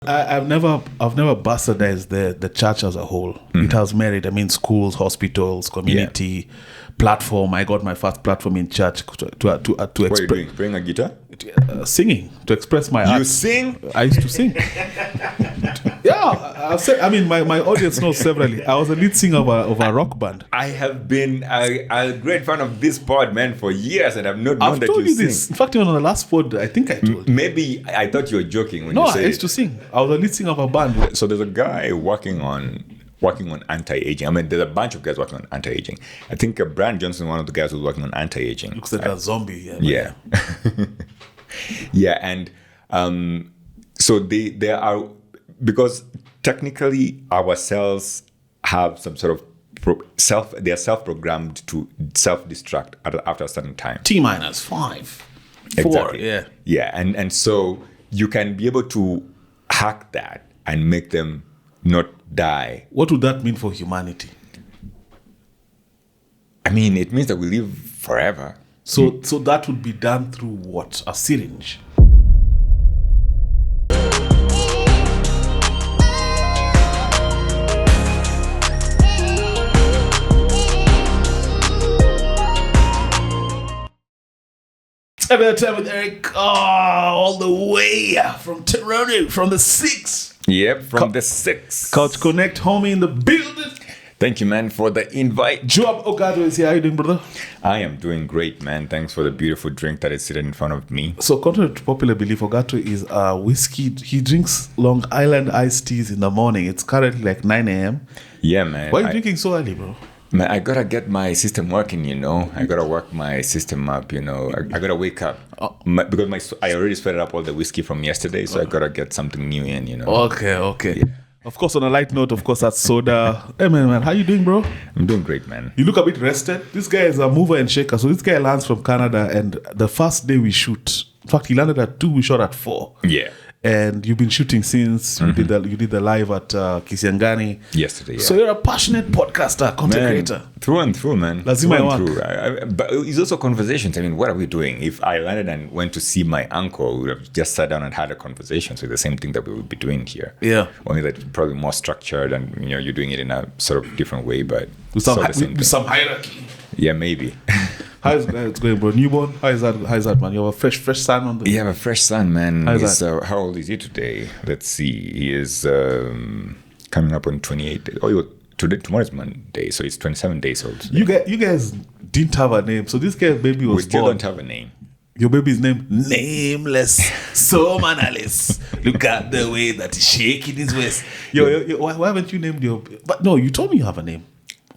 I've never bastardized the church as a whole. It has merit. I mean, schools, hospitals, community, platform. I got my first platform in church to What are you doing? Playing a guitar? Singing, to express my art. You sing? I used to sing. Yeah, I've said. I mean, my audience knows severally. I was a lead singer of a rock band. I have been a great fan of this pod, man, for years, and I've not known that told you you sing. this. In fact, even on the last pod, I think I told you. Maybe I thought you were joking when No, you I said used to sing. I was a lead singer of a band. So there's a guy working on anti-aging. I mean, there's a bunch of guys working on anti-aging. I think Brian Johnson, one of the guys who's working on anti-aging. Looks like a zombie. Yeah. Yeah, and so they are, because technically our cells have some sort of they are self-programmed to self-destruct after a certain time. T-5, 4, Exactly. yeah. Yeah, and so you can be able to hack that and make them not die. What would that mean for humanity? I mean, it means that we live forever. So that would be done through what? A syringe? Every time with Eric, all the way from Toronto, from the 6. Yep, from the 6. Couch Connect, homie in the building. Thank you, man, for the invite. Joab Ogato is here. How you doing, brother? I am doing great, man. Thanks for the beautiful drink that is sitting in front of me. So, contrary to popular belief, Ogato is a whiskey. He drinks Long Island iced teas in the morning. It's currently like 9 a.m. Yeah, man. Why are you drinking so early, bro? Man, I gotta get my system working, you know. I gotta work my system up, you know. I gotta wake up because I already spread up all the whiskey from yesterday, so I gotta get something new in, you know. Okay. Yeah. Of course, on a light note, of course, that's soda. Hey, man, how you doing, bro? I'm doing great, man. You look a bit rested. This guy is a mover and shaker. So this guy lands from Canada, and the first day we shoot, in fact, he landed at 2, we shot at 4. Yeah. And you've been shooting since you did the live at Kisiangani yesterday. Yeah. So you're a passionate podcaster, content creator, through and through, man. Lazima through. But it's also conversations. I mean, what are we doing? If I landed and went to see my uncle, we would have just sat down and had a conversation. So the same thing that we would be doing here. Yeah. Only that probably more structured, and you know, you're doing it in a sort of different way, but with some hierarchy. Yeah, maybe. How's it going, bro? Newborn? How is that, man? You have a fresh son on the... You have a fresh son, man. How old is he today? Let's see. He is coming up on 28. Tomorrow's Monday, so he's 27 days old today. You guys didn't have a name, so this guy's baby was We still born. don't have a name. Your baby's name? Nameless. So mannerless. Look at the way that he's shaking his waist. Why haven't you named your... But no, you told me you have a name.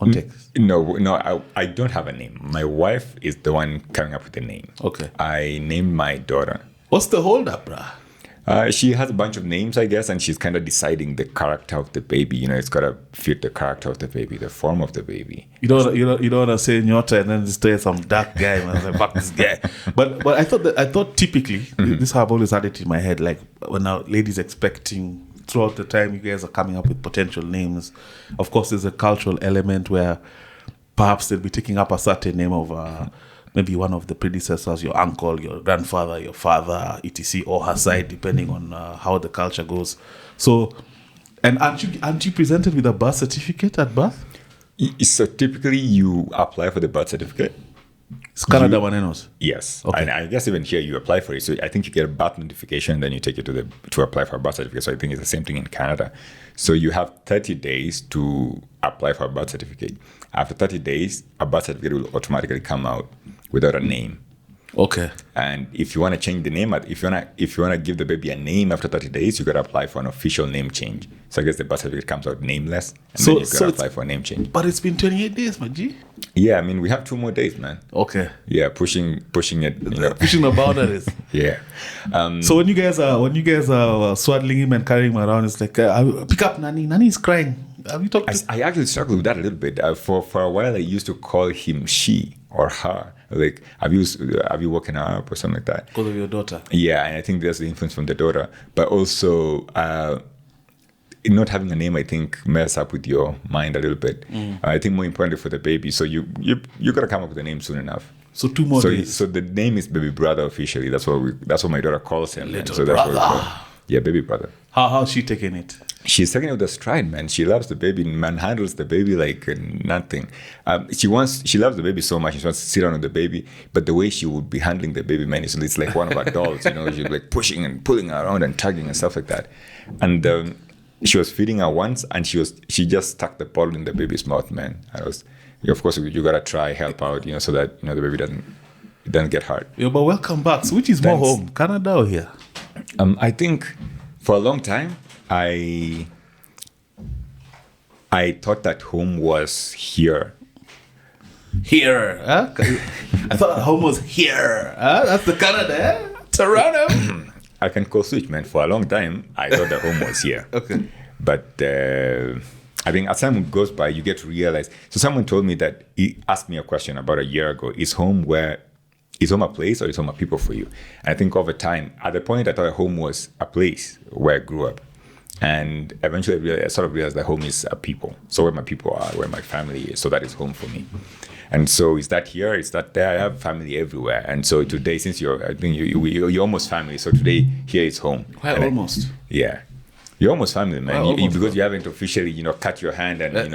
On text. No, I don't have a name. My wife is the one coming up with the name. Okay. I named my daughter. What's the hold up, bruh? She has a bunch of names, I guess, and she's kind of deciding the character of the baby. You know, it's got to fit the character of the baby, the form of the baby. You don't want to say Nyota and then just say some dark guy. Man. I was like, fuck this guy. But I thought typically, this I've always had it in my head, like when a lady's expecting, throughout the time you guys are coming up with potential names. Of course, there's a cultural element where perhaps they'll be taking up a certain name of maybe one of the predecessors, your uncle, your grandfather, your father, etc., or her side, depending on how the culture goes. So, and aren't you presented with a birth certificate at birth? So typically you apply for the birth certificate. It's Canada Manenos. Yes. Okay. And I guess even here you apply for it. So I think you get a birth notification, then you take it to apply for a birth certificate. So I think it's the same thing in Canada. So you have 30 days to apply for a birth certificate. After 30 days, a birth certificate will automatically come out without a name. Okay. And if you want to change the name, if you want to give the baby a name after 30 days, you got to apply for an official name change. So I guess the birth certificate comes out nameless, and then you got to apply for a name change. But it's been 28 days, my G. Yeah, I mean, we have 2 more days, man. Okay. Yeah, pushing it, you know. Pushing the boundaries. Yeah. So when you guys are swaddling him and carrying him around, it's like, pick up Nani. Nani is crying. Have you talked to... I actually struggled with that a little bit. For a while, I used to call him she or her. Like, have you woken her up or something like that? Because of your daughter. Yeah, and I think there's the influence from the daughter. But also, not having a name, I think, mess up with your mind a little bit. I think more importantly for the baby. So you got to come up with a name soon enough. So 2 more days. So the name is Baby Brother officially. That's what my daughter calls him. Little so brother. That's what Yeah, baby brother. How's she taking it? She's taking it with a stride, man. She loves the baby, manhandles the baby like nothing. She loves the baby so much. She wants to sit down with the baby, but the way she would be handling the baby, man, it's like one of our dolls. You know, she'd be like pushing and pulling her around and tugging and stuff like that. And she was feeding her once, and she just stuck the bottle in the baby's mouth, man. Of course, you gotta try help out, so that the baby doesn't get hurt. Yeah, but welcome back. So which is more home, Canada or here? I think for a long time, I thought that home was here. Here, huh? I thought home was here. Huh? That's the Canada, eh? Toronto. I can code switch, man. For a long time, I thought the home was here. Okay. But I think as time goes by, you get to realize. So someone told me that, he asked me a question about a year ago. Is home a place or is home a people for you? And I think over time, at the point I thought home was a place where I grew up. And eventually I sort of realized that home is a people. So where my people are, where my family is, so that is home for me. And so is that here? Is that there? I have family everywhere. And so today, since you're almost family, so today here is home. Well, almost. Yeah. You're almost family, man. Well, because you haven't officially, cut your hand and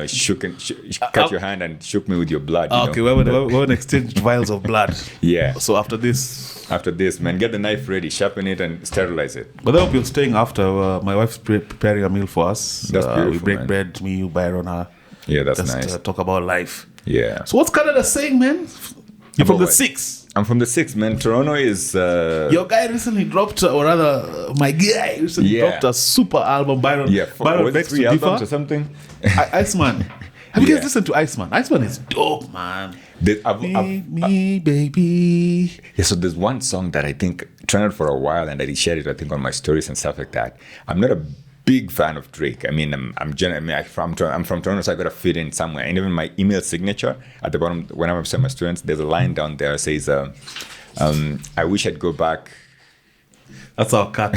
cut your hand and shook me with your blood. Okay, we're exchanged vials of blood. Yeah. So after this, man, get the knife ready, sharpen it, and sterilize it. But I hope you're staying after. My wife's preparing a meal for us. That's beautiful. We break man. bread, me, you, Byron, her. Yeah, that's just, nice. Talk about life. Yeah. So what's Canada saying, man? You're from the 6. I'm from the 6, man. Toronto is... Your guy recently dropped, or rather, my guy recently dropped a super album. Byron, Byron begs 3 albums or something. Iceman. Have you guys listened to Iceman? Iceman is dope, man. Me, baby. Yeah, so there's one song that I think trended for a while, and I shared it, I think, on my stories and stuff like that. I'm not a big fan of Drake. I mean, I'm from Toronto, so I gotta fit in somewhere. And even my email signature at the bottom, when I'm sending my students, there's a line down there that says, "I wish I'd go back." That's our cut.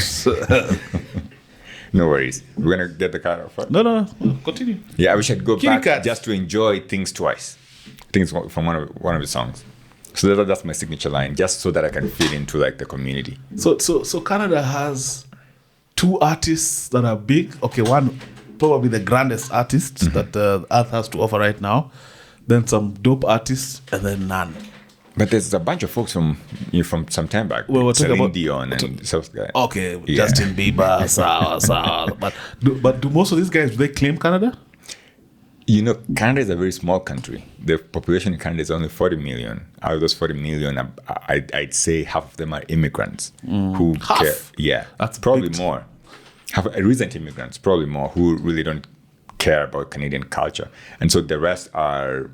No worries. We're gonna get the cut off. No. Continue. Yeah, I wish I'd go back cut. just to enjoy things twice. Things from one of his songs. So that's my signature line, just so that I can fit into like the community. So Canada has 2 artists that are big. Okay, one probably the grandest artist that Earth has to offer right now. Then some dope artists, and then none. But there's a bunch of folks from some time back. Well, we're talking Celine about Dion and stuff like that. Okay, yeah. Justin Bieber, sour. But do most of these guys, do they claim Canada? Canada is a very small country. The population in Canada is only 40 million. Out of those 40 million, I'd say half of them are immigrants who half? care. Yeah, that's probably big. more. Recent immigrants, probably more, who really don't care about Canadian culture. And so the rest are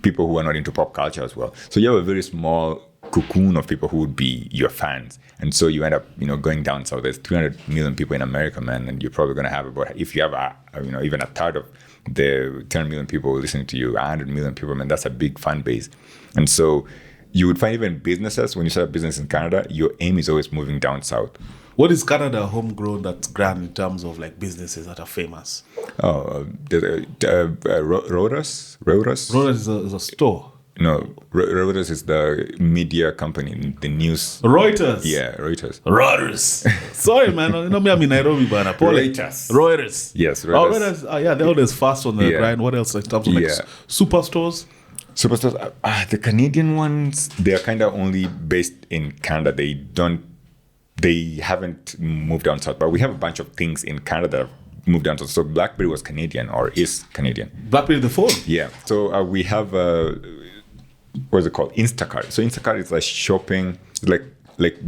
people who are not into pop culture as well. So you have a very small cocoon of people who would be your fans. And so you end up, going down south. There's 300 million people in America, man, and you're probably going to have about, if you have, even a third of the 10 million people listening to you, 100 million people, man, that's a big fan base. And so you would find even businesses, when you start a business in Canada, your aim is always moving down south. What is Canada homegrown that's grand in terms of like businesses that are famous? Reuters? Reuters is a store. No, Reuters is the media company, the news. Reuters. Yeah, Reuters. Sorry, man. I'm in Nairobi, bana. Reuters. Yes, Reuters. Oh, Reuters. Yeah, they're always fast on the grind. What else in terms of superstores? Superstores. The Canadian ones, they are kind of only based in Canada. They haven't moved down south, but we have a bunch of things in Canada that have moved down south. So BlackBerry was Canadian or is Canadian. BlackBerry the phone? Yeah. So we have, what is it called? Instacart. So Instacart is like shopping, like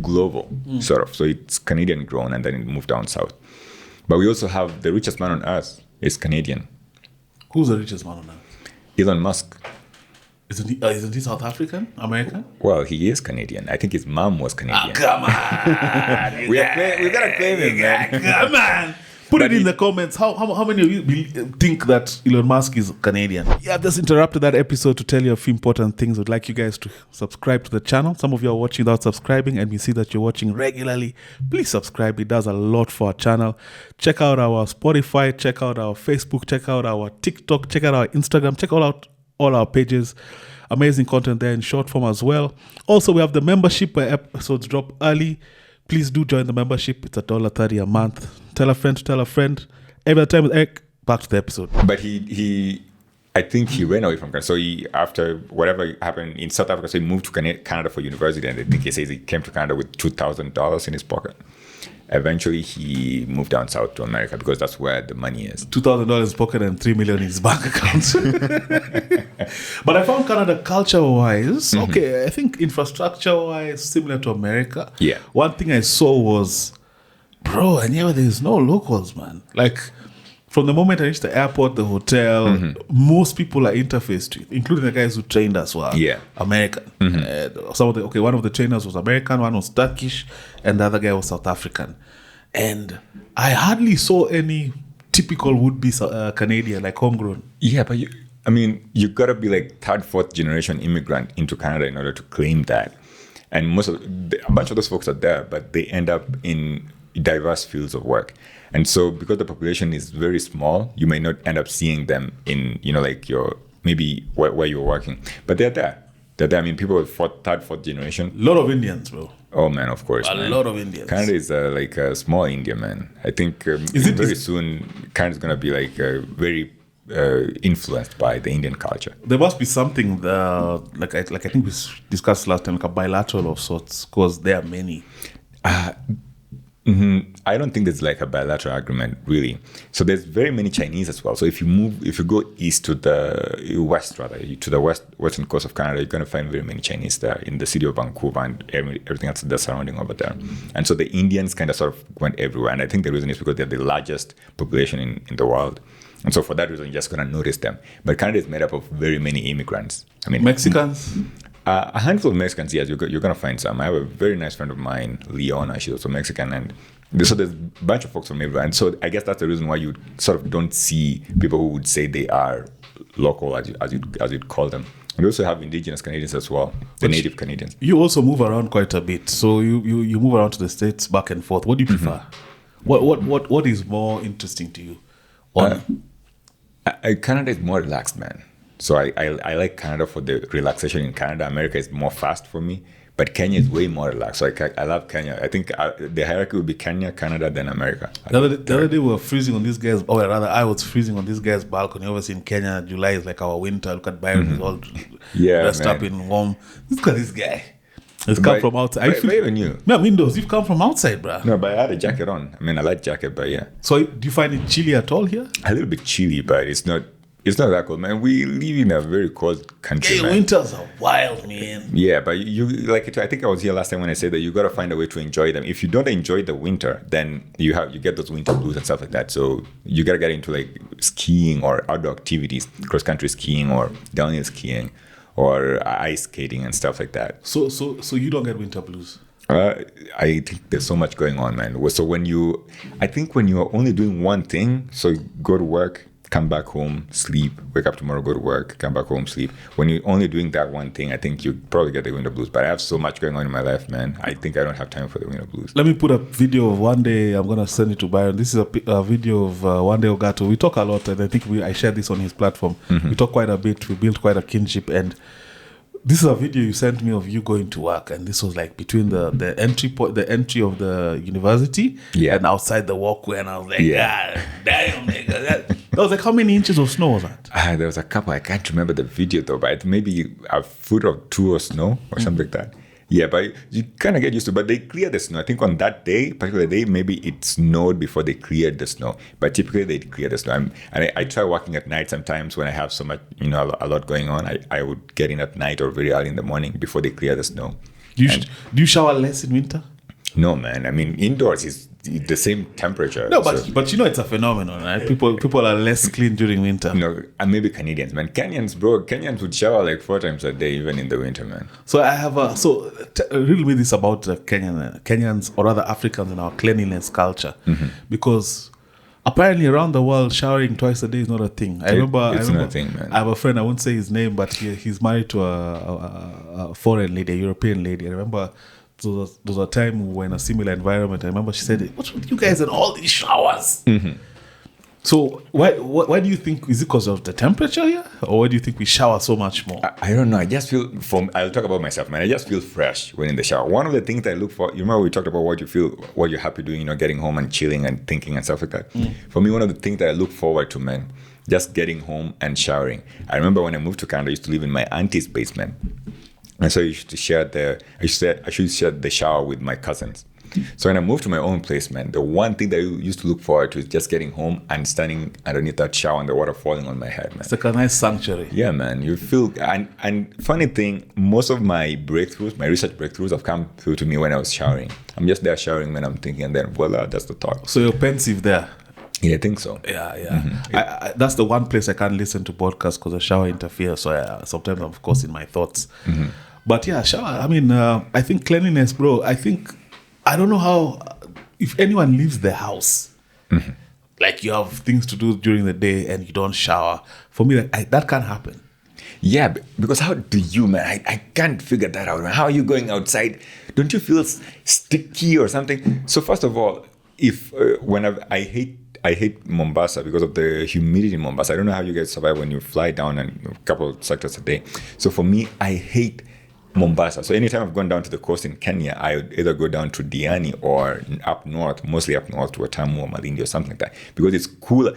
global, sort of. So it's Canadian grown and then it moved down south. But we also have the richest man on earth is Canadian. Who's the richest man on earth? Elon Musk. Isn't he South African? American? Well, he is Canadian. I think his mom was Canadian. Come on. we gotta claim him, man. Come on. Put it in the comments. How many of you think that Elon Musk is Canadian? Yeah, I've just interrupted that episode to tell you a few important things. I'd like you guys to subscribe to the channel. Some of you are watching without subscribing, and we see that you're watching regularly. Please subscribe. It does a lot for our channel. Check out our Spotify. Check out our Facebook. Check out our TikTok. Check out our Instagram. Check out all our pages. Amazing content there in short form as well. Also, we have the membership where episodes drop early. please do join the membership. It's $1.30 a month. Tell a friend to tell a friend. Every time with Eric, back to the episode. But I think he ran away from Canada. So after whatever happened in South Africa, so he moved to Canada for university. And I think he says he came to Canada with $2,000 in his pocket. Eventually, he moved down south to America because that's where the money is. $2,000 in his pocket and $3 million in his bank account. But I found Canada culture-wise, okay, I think infrastructure-wise, similar to America. Yeah. One thing I saw was, bro, I knew there's no locals, man. Like, from the moment I reached the airport, the hotel, most people are interfaced with, including the guys who trained us were American. One of the trainers was American, one was Turkish, and the other guy was South African. And I hardly saw any typical would-be Canadian, like homegrown. Yeah, but you gotta be like third, fourth generation immigrant into Canada in order to claim that. And a bunch of those folks are there, but they end up in diverse fields of work. And so because the population is very small, you may not end up seeing them in, like your, maybe where you're working. But they're there. They're there. I mean, people with third, fourth generation. A lot of Indians, bro. Oh, man, of course. A lot of Indians. Canada is like a small India, man. I think very soon, Canada's going to be like very influenced by the Indian culture. There must be something, like I think we discussed last time, like a bilateral of sorts, because there are many. I don't think there's like a bilateral agreement, really. So there's very many Chinese as well. So if you go east to the west, to the western coast of Canada, you're going to find very many Chinese there in the city of Vancouver and everything else that's surrounding over there. And so the Indians kind of sort of went everywhere. And I think the reason is because they're the largest population in the world. And so for that reason, you're just going to notice them. But Canada is made up of very many immigrants. I mean, Mexicans? A handful of Mexicans, yes, you're going to find some. I have a very nice friend of mine, Leona. She's also Mexican. And so there's a bunch of folks from everywhere. And so I guess that's the reason why you sort of don't see people who would say they are local, as you'd call them. And we also have indigenous Canadians as well, the native Canadians. You also move around quite a bit. So you move around to the States back and forth. What do you prefer? What is more interesting to you? Canada is more relaxed, man. So I like Canada for the relaxation in Canada. America is more fast for me, but Kenya is way more relaxed. So I love Kenya. I think the hierarchy would be Kenya, Canada, then America. The other day we were freezing on this guy's, or rather I was freezing on this guy's balcony. Obviously in Kenya, July is like our winter. Look at Byron, he's all dressed up in warm. Look at this guy. He's come from outside. But even you. No, Windows, you've come from outside, bro. No, but I had a jacket on. I mean, I like jacket, but yeah. So do you find it chilly at all here? A little bit chilly, but it's not that cold, man. We live in a very cold country, man. Winters are wild, man. Yeah, but you like it. I think I was here last time when I said that you got to find a way to enjoy them. If you don't enjoy the winter, then you get those winter blues and stuff like that. So you got to get into like skiing or outdoor activities, cross country skiing or downhill skiing or ice skating and stuff like that. So you don't get winter blues? I think there's so much going on, man. So when you are only doing one thing, so go to work, come back home, sleep, wake up tomorrow, go to work, come back home, sleep. When you're only doing that one thing, I think you probably get the winter blues. But I have so much going on in my life, man. I think I don't have time for the winter blues. Let me put a video of one day. I'm going to send it to Byron. This is a video of one day Ogato. We talk a lot, and I think I shared this on his platform. We talk quite a bit. We built quite a kinship. And this is a video you sent me of you going to work, and this was like between the entry of the university and outside the walkway, and I was like, God damn, nigga. That was like, how many inches of snow was that? There was a couple. I can't remember the video though, but maybe a foot or two of snow or something like that. Yeah, but you kind of get used to it. But they clear the snow. I think on that day, particular day, maybe it snowed before they cleared the snow. But typically they clear the snow. And I try working at night sometimes when I have so much, a lot going on. I would get in at night or very early in the morning before they clear the snow. Do you shower less in winter? No, man. I mean, indoors is the same temperature. No, but it's a phenomenon, right? People are less clean during winter. No, and maybe Canadians, man. Kenyans would shower like 4 times a day, even in the winter, man. So I have riddle me this about Kenyans or other Africans in our cleanliness culture, because apparently around the world showering twice a day is not a thing. I remember not a thing, man. I have a friend, I won't say his name, but he's married to a foreign lady, a European lady. I remember. There was a time we were in a similar environment. I remember she said, "What's with you guys and all these showers?" So why do you think, is it because of the temperature here, or why do you think we shower so much more? I don't know. I just feel I'll talk about myself, man. I just feel fresh when in the shower. One of the things I look for, you remember we talked about what you're happy doing, getting home and chilling and thinking and stuff like that. For me, one of the things that I look forward to, man, just getting home and showering. I remember when I moved to Canada, I used to live in my auntie's basement. And so I used to share the shower with my cousins. So when I moved to my own place, man, the one thing that I used to look forward to is just getting home and standing underneath that shower and the water falling on my head, man. It's like a nice sanctuary. Yeah, man. You feel, and funny thing, most of my research breakthroughs have come through to me when I was showering. I'm just there showering, man, I'm thinking, and then voila, that's the thought. So you're pensive there? Yeah, I think so. Yeah. I that's the one place I can't listen to podcasts because the shower interferes. So sometimes I'm, of course, in my thoughts. But yeah, shower, I mean, I think cleanliness, bro, I don't know how, if anyone leaves the house, like you have things to do during the day and you don't shower. For me, that can't happen. Yeah, because how do you, man? I can't figure that out, man. How are you going outside? Don't you feel sticky or something? So first of all, I hate Mombasa because of the humidity in Mombasa. I don't know how you guys survive when you fly down and a couple of sectors a day. So for me, I hate Mombasa. So anytime I've gone down to the coast in Kenya, I would either go down to Diani or mostly up north to Watamu or Malindi or something like that, because it's cooler.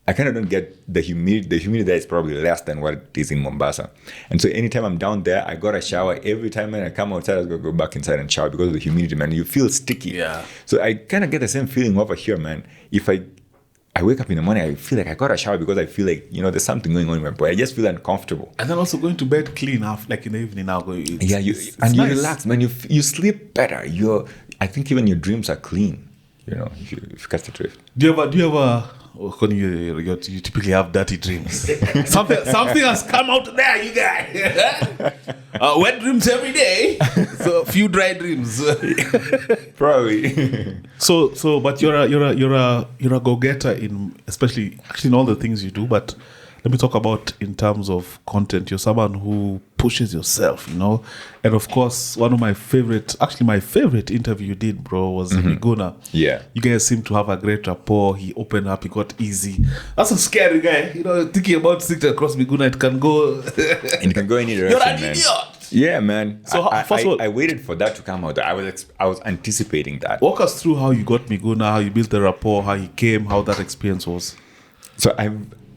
I kind of don't get the humidity. The humidity there is probably less than what it is in Mombasa. And so anytime I'm down there, I got a shower. Every time when I come outside, I go back inside and shower because of the humidity, man. You feel sticky. Yeah. So I kind of get the same feeling over here, man. If I wake up in the morning, I feel like I got a shower because I feel like, there's something going on in my body. I just feel uncomfortable. And then also going to bed clean, like in the evening now. You nice. relax, man. You sleep better. I think even your dreams are clean, if you catch the drift. Do you ever, you typically have dirty dreams? something has come out there, you guys. Wet dreams every day, so a few dry dreams. Probably. So, but you're a go-getter especially in all the things you do. But let me talk about in terms of content. You're someone who pushes yourself, And of course, my favorite interview you did, bro, was Miguna. Yeah. You guys seem to have a great rapport. He opened up, he got easy. That's a scary guy. Thinking about sitting across Miguna, it can go... and it can go any direction, You're an man. idiot! Yeah, man. So first of all, I waited for that to come out. I was anticipating that. Walk us through how you got Miguna, how you built the rapport, how he came, how that experience was. So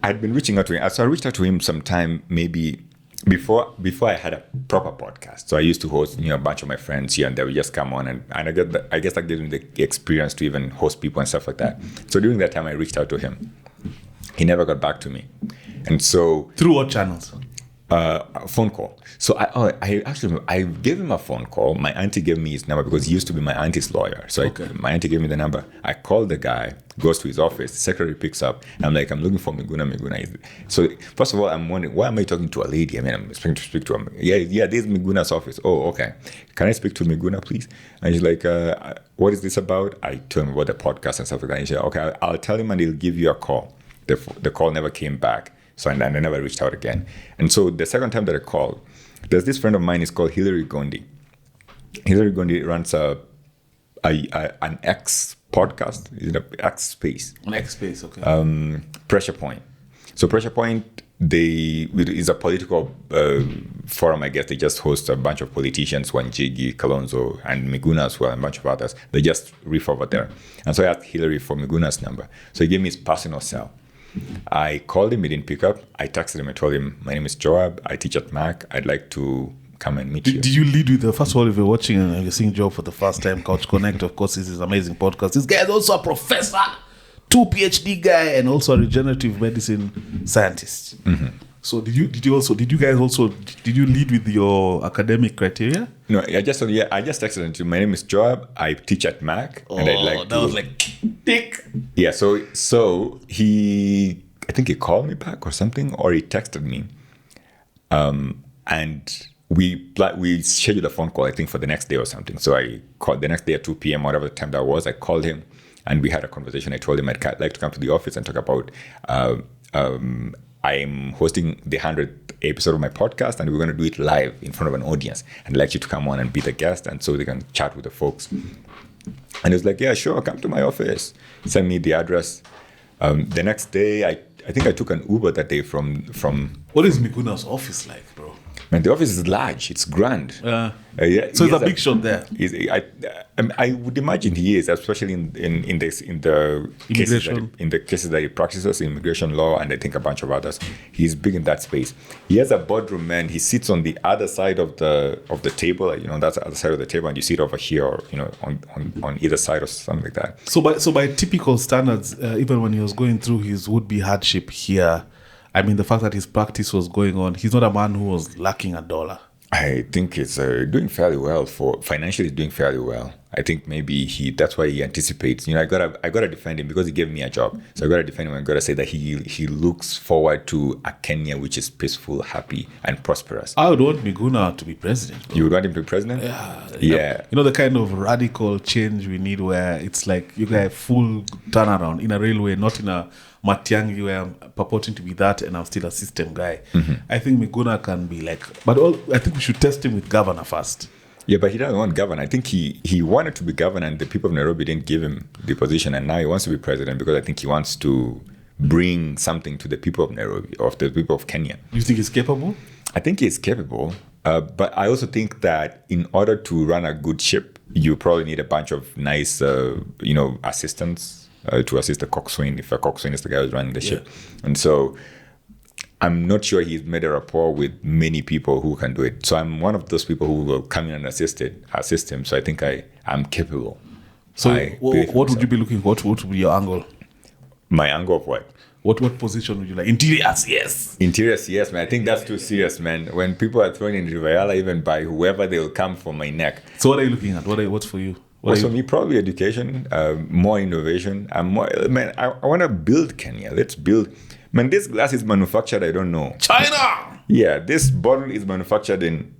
I'd been reaching out to him. So I reached out to him sometime maybe before I had a proper podcast. So I used to host, a bunch of my friends here, and they would just come on, and I guess that gave me the experience to even host people and stuff like that. So during that time, I reached out to him. He never got back to me, and so through what channels? A phone call. So I gave him a phone call. My auntie gave me his number because he used to be my auntie's lawyer. So my auntie gave me the number. I called the guy, goes to his office, the secretary picks up, and I'm like, I'm looking for Miguna. So first of all, I'm wondering, why am I talking to a lady? I mean, I'm expecting to speak to him. Yeah, this is Miguna's office. Oh, okay. Can I speak to Miguna, please? And he's like, what is this about? I told him about the podcast and stuff like that. And he said, okay, I'll tell him and he'll give you a call. The call never came back. So and I never reached out again. And so the second time that I called, there's this friend of mine, is called Hilary Gondi. Hilary Gondi runs an X podcast, X Space. An X Space, okay. Pressure Point. So Pressure Point, is a political forum, I guess. They just host a bunch of politicians, Wanjigi, Kalonzo, and Miguna as well, and a bunch of others. They just riff over there. And so I asked Hilary for Miguna's number. So he gave me his personal cell. I called him, he didn't pick up. I texted him, I told him, my name is Joab, I teach at Mac, I'd like to come and meet you. Did you lead with first of all, if you're watching and you're seeing Joab for the first time, Couch Connect, of course, this is an amazing podcast. This guy is also a professor, 2 PhD guy, and also a regenerative medicine scientist. So did you lead with your academic criteria? No, I just texted him. My name is Joab. I teach at Mac, and I'd like that was like tick. Yeah, so I think he called me back or something, or he texted me, and we scheduled a phone call, I think, for the next day or something. So I called the next day at 2 p.m. whatever the time that was. I called him, and we had a conversation. I told him I'd like to come to the office and talk about. I'm hosting the 100th episode of my podcast, and we're going to do it live in front of an audience. And I'd like you to come on and be the guest, and so they can chat with the folks. And he was like, yeah, sure, come to my office. Send me the address. The next day, I think I took an Uber that day from. What is Miguna's office like, bro? Man, the office is large. It's grand. Yeah. Yeah, So he's a big shot there. I would imagine he is, especially in the cases that he practices, immigration law, and I think a bunch of others. He's big in that space. He has a boardroom, man. He sits on the other side of the table, that's the other side of the table, and you sit over here, or on either side or something like that. So by typical standards, even when he was going through his would-be hardship here, I mean, the fact that his practice was going on, he's not a man who was lacking a dollar. I think it's doing fairly well financially. Doing fairly well. I think maybe that's why he anticipates. I gotta defend him because he gave me a job. So I gotta defend him. I gotta say that he looks forward to a Kenya which is peaceful, happy, and prosperous. I would want Miguna to be president, bro. You would want him to be president? Yeah. The kind of radical change we need where it's like you get a full turnaround in a railway, not in a Matiangi where I'm purporting to be that and I'm still a system guy. Mm-hmm. I think Miguna can be like, I think we should test him with governor first. Yeah, but he doesn't want governor. I think he wanted to be governor and the people of Nairobi didn't give him the position, and now he wants to be president because I think he wants to bring something to the people of Nairobi, or the people of Kenya. You think he's capable? I think he's capable, but I also think that in order to run a good ship, you probably need a bunch of nice, assistants to assist the coxswain, if a coxswain is the guy who's running the ship. And so I'm not sure he's made a rapport with many people who can do it. So I'm one of those people who will come in and assist him. So I think I'm capable. So what would you be looking for? What would be your angle? My angle of what? What position would you like? Interiors, yes. Interiors, yes, man. I think that's too serious, man. When people are thrown in Rivayala, even by whoever, they'll come for my neck. So what are you looking at? What's for you? What's for me? Probably education, more innovation. I want to build Kenya. Let's build. Man, this glass is manufactured, I don't know. China! Yeah, this bottle is manufactured in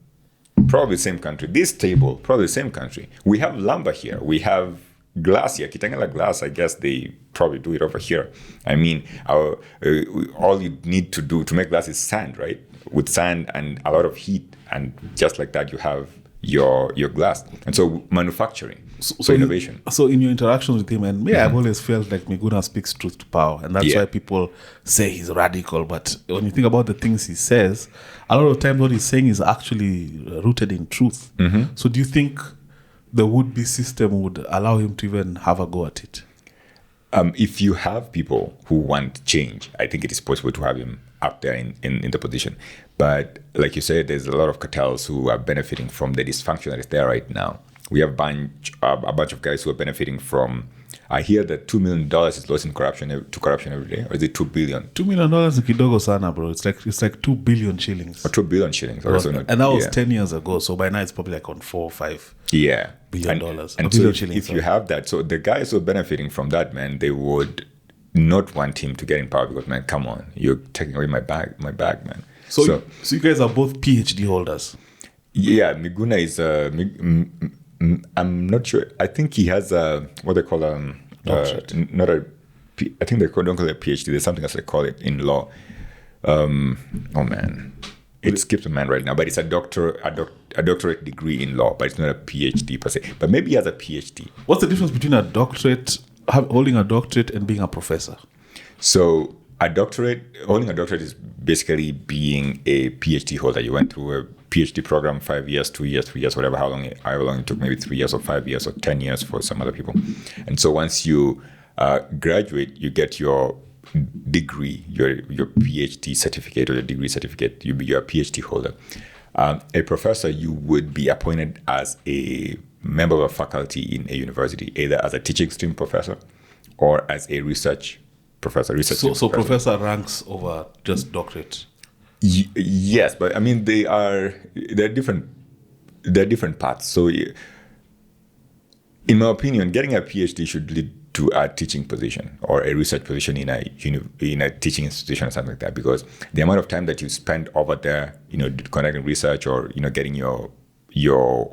probably the same country. This table, probably the same country. We have lumber here. We have glass here. Kitengela glass, I guess they probably do it over here. I mean, all you need to do to make glass is sand, right? With sand and a lot of heat. And just like that, you have your glass. And so manufacturing, so innovation. So in your interactions with him, and I've always felt like Miguna speaks truth to power. And that's why people say he's radical. But when you think about the things he says, a lot of times what he's saying is actually rooted in truth. Mm-hmm. So do you think the would-be system would allow him to even have a go at it? If you have people who want change, I think it is possible to have him up there in the position. But like you said, there's a lot of cartels who are benefiting from the dysfunction that is there right now. We have a bunch of guys who are benefiting from. I hear that $2 million is lost in corruption every day, or is it $2 billion? $2 million is kidogo sana, bro. It's like 2 billion shillings. Or 2 billion shillings. And that was 10 years ago. So by now it's probably like on $4 or $5 billion. And so if you have that, so the guys who are benefiting from that, man, they would not want him to get in power because, man, come on, you're taking away my bag, man. So you guys are both PhD holders. Yeah, Miguna is I'm not sure. I think he has what they call I think they don't call it a PhD. There's something else they call it in law. Oh man, it skips a man right now. But it's a doctorate degree in law, but it's not a PhD per se. But maybe he has a PhD. What's the difference between holding a doctorate and being a professor? So holding a doctorate is basically being a PhD holder. You went through a PhD program, 5 years, 2 years, 3 years, however long it took, maybe 3 years or 5 years or 10 years for some other people. And so once you graduate, you get your degree, your PhD certificate or your degree certificate. You're a PhD holder. A professor, you would be appointed as a member of a faculty in a university, either as a teaching stream professor or as a research professor. So professor ranks over just doctorate. Yes, but I mean they're different paths. So, in my opinion, getting a PhD should lead to a teaching position or a research position in a teaching institution or something like that. Because the amount of time that you spend over there, conducting research or getting your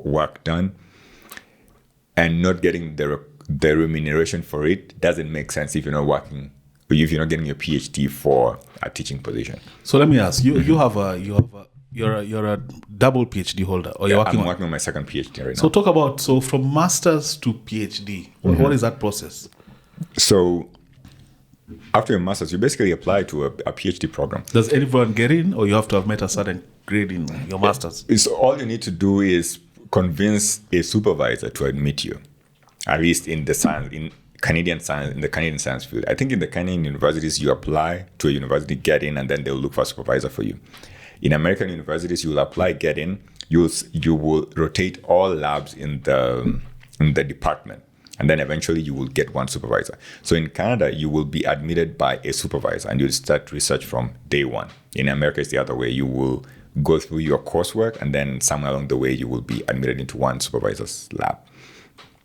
work done, and not getting the remuneration for it doesn't make sense if you're not working. If you're not getting your PhD for a teaching position. So let me ask you: you're a double PhD holder, or you're working on my second PhD right now. So talk about from masters to PhD. What is that process? So After your master's, you basically apply to a PhD program. Does anyone get in, or you have to have met a certain grade in your master's? So all you need to do is convince a supervisor to admit you, at least in the science, in the Canadian science field. I think in the Canadian universities, you apply to a university, get in, and then they'll look for a supervisor for you. In American universities, you'll apply, get in, you will rotate all labs in the department, and then eventually you will get one supervisor. So in Canada, you will be admitted by a supervisor, and you'll start research from day one. In America, it's the other way. You will go through your coursework, and then somewhere along the way, you will be admitted into one supervisor's lab.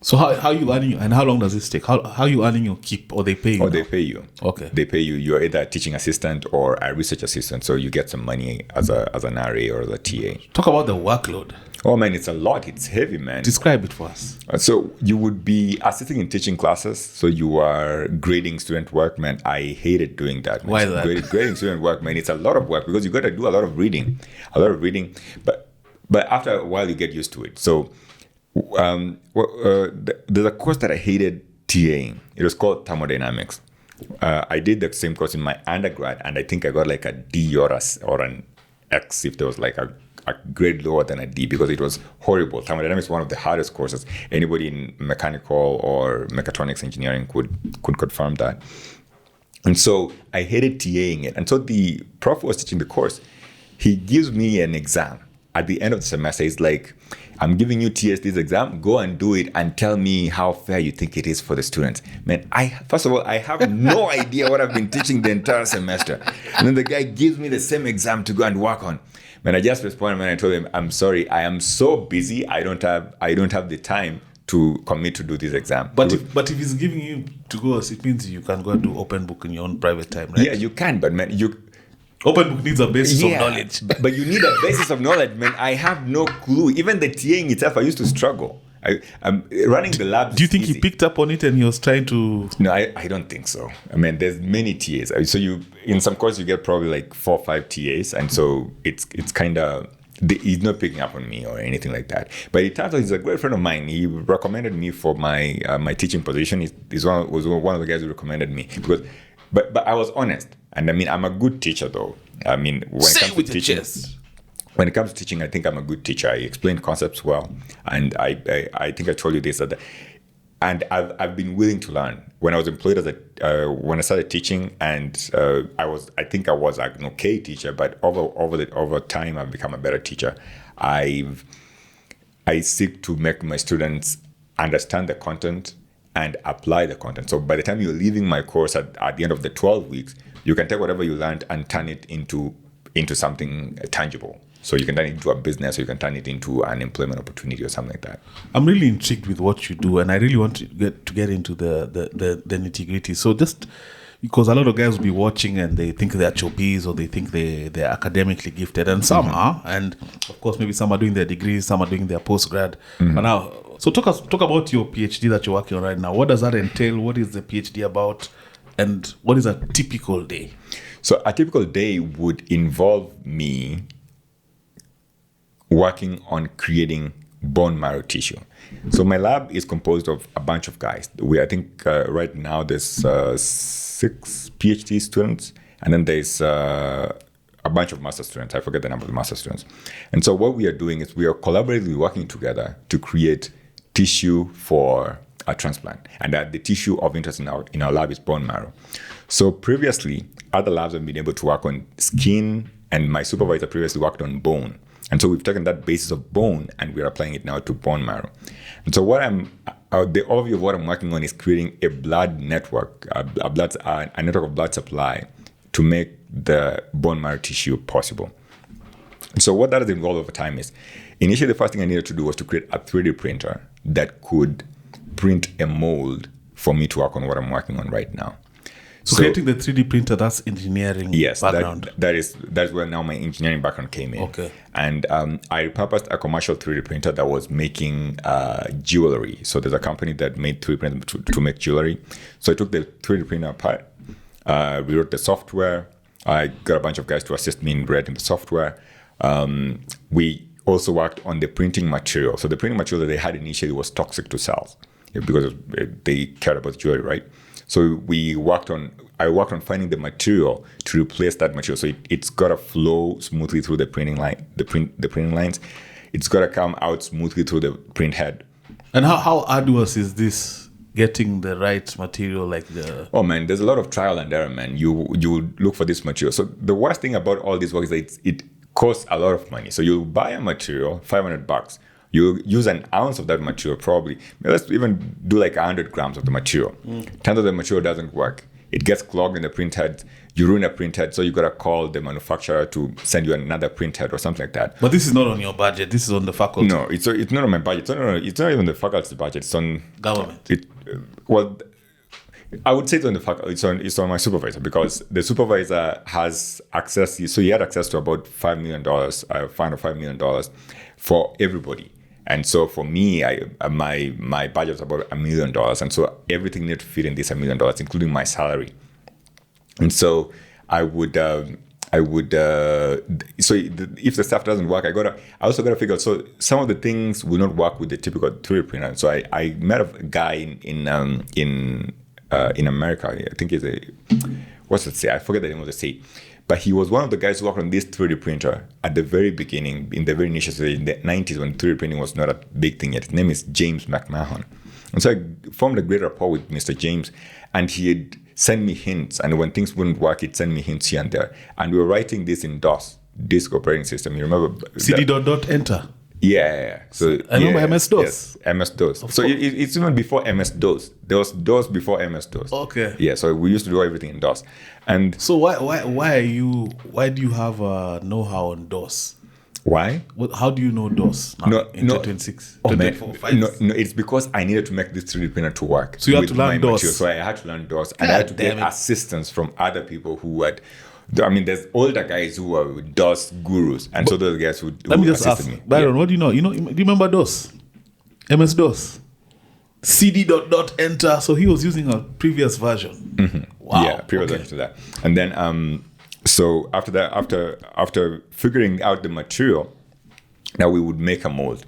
So how are you earning, and how long does this take? How are you earning your keep, or they pay you? Or they pay you. Okay. They pay you. You're either a teaching assistant or a research assistant, so you get some money as an RA or as a TA. Talk about the workload. Oh man, it's a lot. It's heavy, man. Describe it for us. So you would be assisting in teaching classes. So you are grading student work, man. I hated doing that. Man. Why that? Grading student work, man. It's a lot of work because you got to do a lot of reading. But after a while, you get used to it. So there's a course that I hated TAing. It was called thermodynamics. I did the same course in my undergrad, and I think I got like a D or an X if there was like a grade lower than a D, because it was horrible. Thermodynamics is one of the hardest courses. Anybody in mechanical or mechatronics engineering could confirm that. And so I hated TAing it. And so the prof was teaching the course. He gives me an exam at the end of the semester. He's like, I'm giving you TSD's exam. Go and do it and tell me how fair you think it is for the students. Man, first of all, I have no idea what I've been teaching the entire semester. And then the guy gives me the same exam to go and work on. Man, I just responded when I told him, I'm sorry, I am so busy. I don't have the time to commit to do this exam. But if he's giving you to go, it means you can go and do open book in your own private time, right? Yeah, you can, but man, open book needs a basis of knowledge. But you need a basis of knowledge, man. I have no clue. Even the TAing itself, I used to struggle. I'm running the lab. Do you think he picked up on it and he was trying to? No, I don't think so. I mean, there's many TAs. So in some courses you get probably like 4 or 5 TAs, and so it's kind of, he's not picking up on me or anything like that. But it turns out he's a great friend of mine. He recommended me for my my teaching position. Was one of the guys who recommended me but I was honest, and I mean, I'm a good teacher though. I mean, when it comes to teaching, I think I'm a good teacher. I explain concepts well, and I think I told you this, and I've been willing to learn. When I was employed when I started teaching, and I think I was an okay teacher, but over time I've become a better teacher. I seek to make my students understand the content and apply the content. So by the time you're leaving my course at the end of the 12 weeks, you can take whatever you learned and turn it into something tangible. So you can turn it into a business, or you can turn it into an employment opportunity or something like that. I'm really intrigued with what you do, and I really want to get into the nitty-gritty. So just because a lot of guys will be watching and they think they're chobbies, or they think they're academically gifted, and some are, and of course maybe some are doing their degrees, some are doing their postgrad. But now, so talk about your PhD that you're working on right now. What does that entail? What is the PhD about? And what is a typical day? So a typical day would involve me working on creating bone marrow tissue. So my lab is composed of a bunch of guys. I think right now there's 6 PhD students, and then there's a bunch of master students. I forget the number of the master students. And so what we are doing is we are collaboratively working together to create tissue for a transplant. And the tissue of interest in our lab is bone marrow. So previously, other labs have been able to work on skin, and my supervisor previously worked on bone. And so we've taken that basis of bone and we're applying it now to bone marrow. And so the overview of what I'm working on is creating a blood network, a network of blood supply to make the bone marrow tissue possible. And so what that has involved over time is, initially the first thing I needed to do was to create a 3D printer that could print a mold for me to work on what I'm working on right now. So creating the 3D printer, that's engineering background. That's where now my engineering background came in. Okay. And I repurposed a commercial 3D printer that was making jewelry. So there's a company that made 3D printers to make jewelry. So I took the 3D printer apart, we wrote the software. I got a bunch of guys to assist me in writing the software. We also worked on the printing material. So the printing material that they had initially was toxic to cells because they cared about jewelry, right? So we worked on I worked on finding the material to replace that material. So it's got to flow smoothly through the printing line, the printing lines. It's got to come out smoothly through the print head. And how arduous is this, getting the right material like the... Oh man, there's a lot of trial and error, man. You look for this material. So the worst thing about all this work is that it costs a lot of money. So you buy a material, $500. You use an ounce of that material, probably. Let's even do like 100 grams of the material. Turns out the material doesn't work. It gets clogged in the printhead. You ruin a printhead, so you gotta call the manufacturer to send you another printhead or something like that. But this is not on your budget. This is on the faculty. No, it's not on my budget. It's not even the faculty's budget. It's on government. Well, I would say it's on the faculty. It's on my supervisor, because the supervisor has access. So he had access to about $5 million, $5 million for everybody. And so for me, my budget was about $1 million, and so everything needed to fit in this $1 million, including my salary. And so I would. So if the stuff doesn't work, I also gotta figure out. So some of the things will not work with the typical 3D printer. So I met a guy in America. I think he's what's it say? I forget the name of the state. But he was one of the guys who worked on this 3D printer at the very beginning, in the very initial stage, in the 90s, when 3D printing was not a big thing yet. His name is James McMahon. And so I formed a great rapport with Mr. James, and he'd send me hints. And when things wouldn't work, he'd send me hints here and there. And we were writing this in DOS, disk operating system. You remember? CD.enter. Yeah. So I remember MS-DOS. Yes, MS-DOS. So it's even before MS-DOS. There was DOS before MS-DOS. Okay. Yeah, so we used to do everything in DOS. And so why do you have a know-how on DOS? Why? How do you know DOS now, in 2026? No, it's because I needed to make this 3D printer to work. So you had to learn DOS. Material. So I had to learn DOS, and I had to get assistance from other people who had. I mean, there's older guys who are DOS gurus, and so those guys who assisted me. Byron, what do you know? Do you remember DOS? MS-DOS? CD.enter. So he was using a previous version. Mm-hmm. Wow. Yeah, previous version to that. And then, so after that, after figuring out the material, now we would make a mold.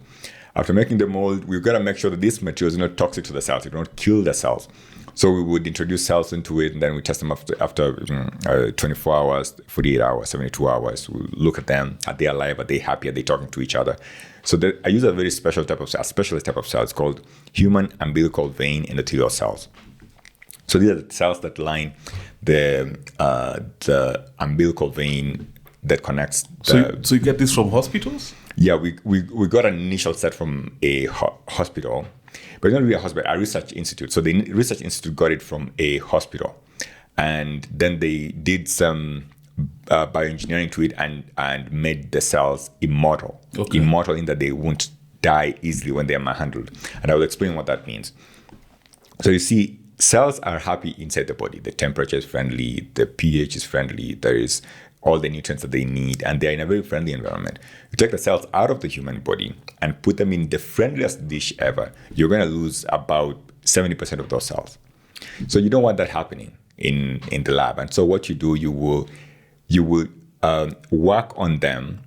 After making the mold, we've got to make sure that this material is not toxic to the cells. It don't kill the cells. So we would introduce cells into it, and then we test them after 24 hours, 48 hours, 72 hours. We look at them. Are they alive? Are they happy? Are they talking to each other? So I use a very specialist type of cell. It's called human umbilical vein endothelial cells. So these are the cells that line the umbilical vein that connects. So you get this from hospitals? Yeah, we got an initial set from a hospital, but not really a hospital, a research institute. So the research institute got it from a hospital, and then they did some bioengineering to it and made the cells immortal. Okay. Immortal in that they won't die easily when they are manhandled. And I will explain what that means. So you see, cells are happy inside the body. The temperature is friendly, the pH is friendly, there is all the nutrients that they need, and they're in a very friendly environment. You take the cells out of the human body and put them in the friendliest dish ever, you're going to lose about 70% of those cells. So you don't want that happening in the lab. And so what you do, you will work on them.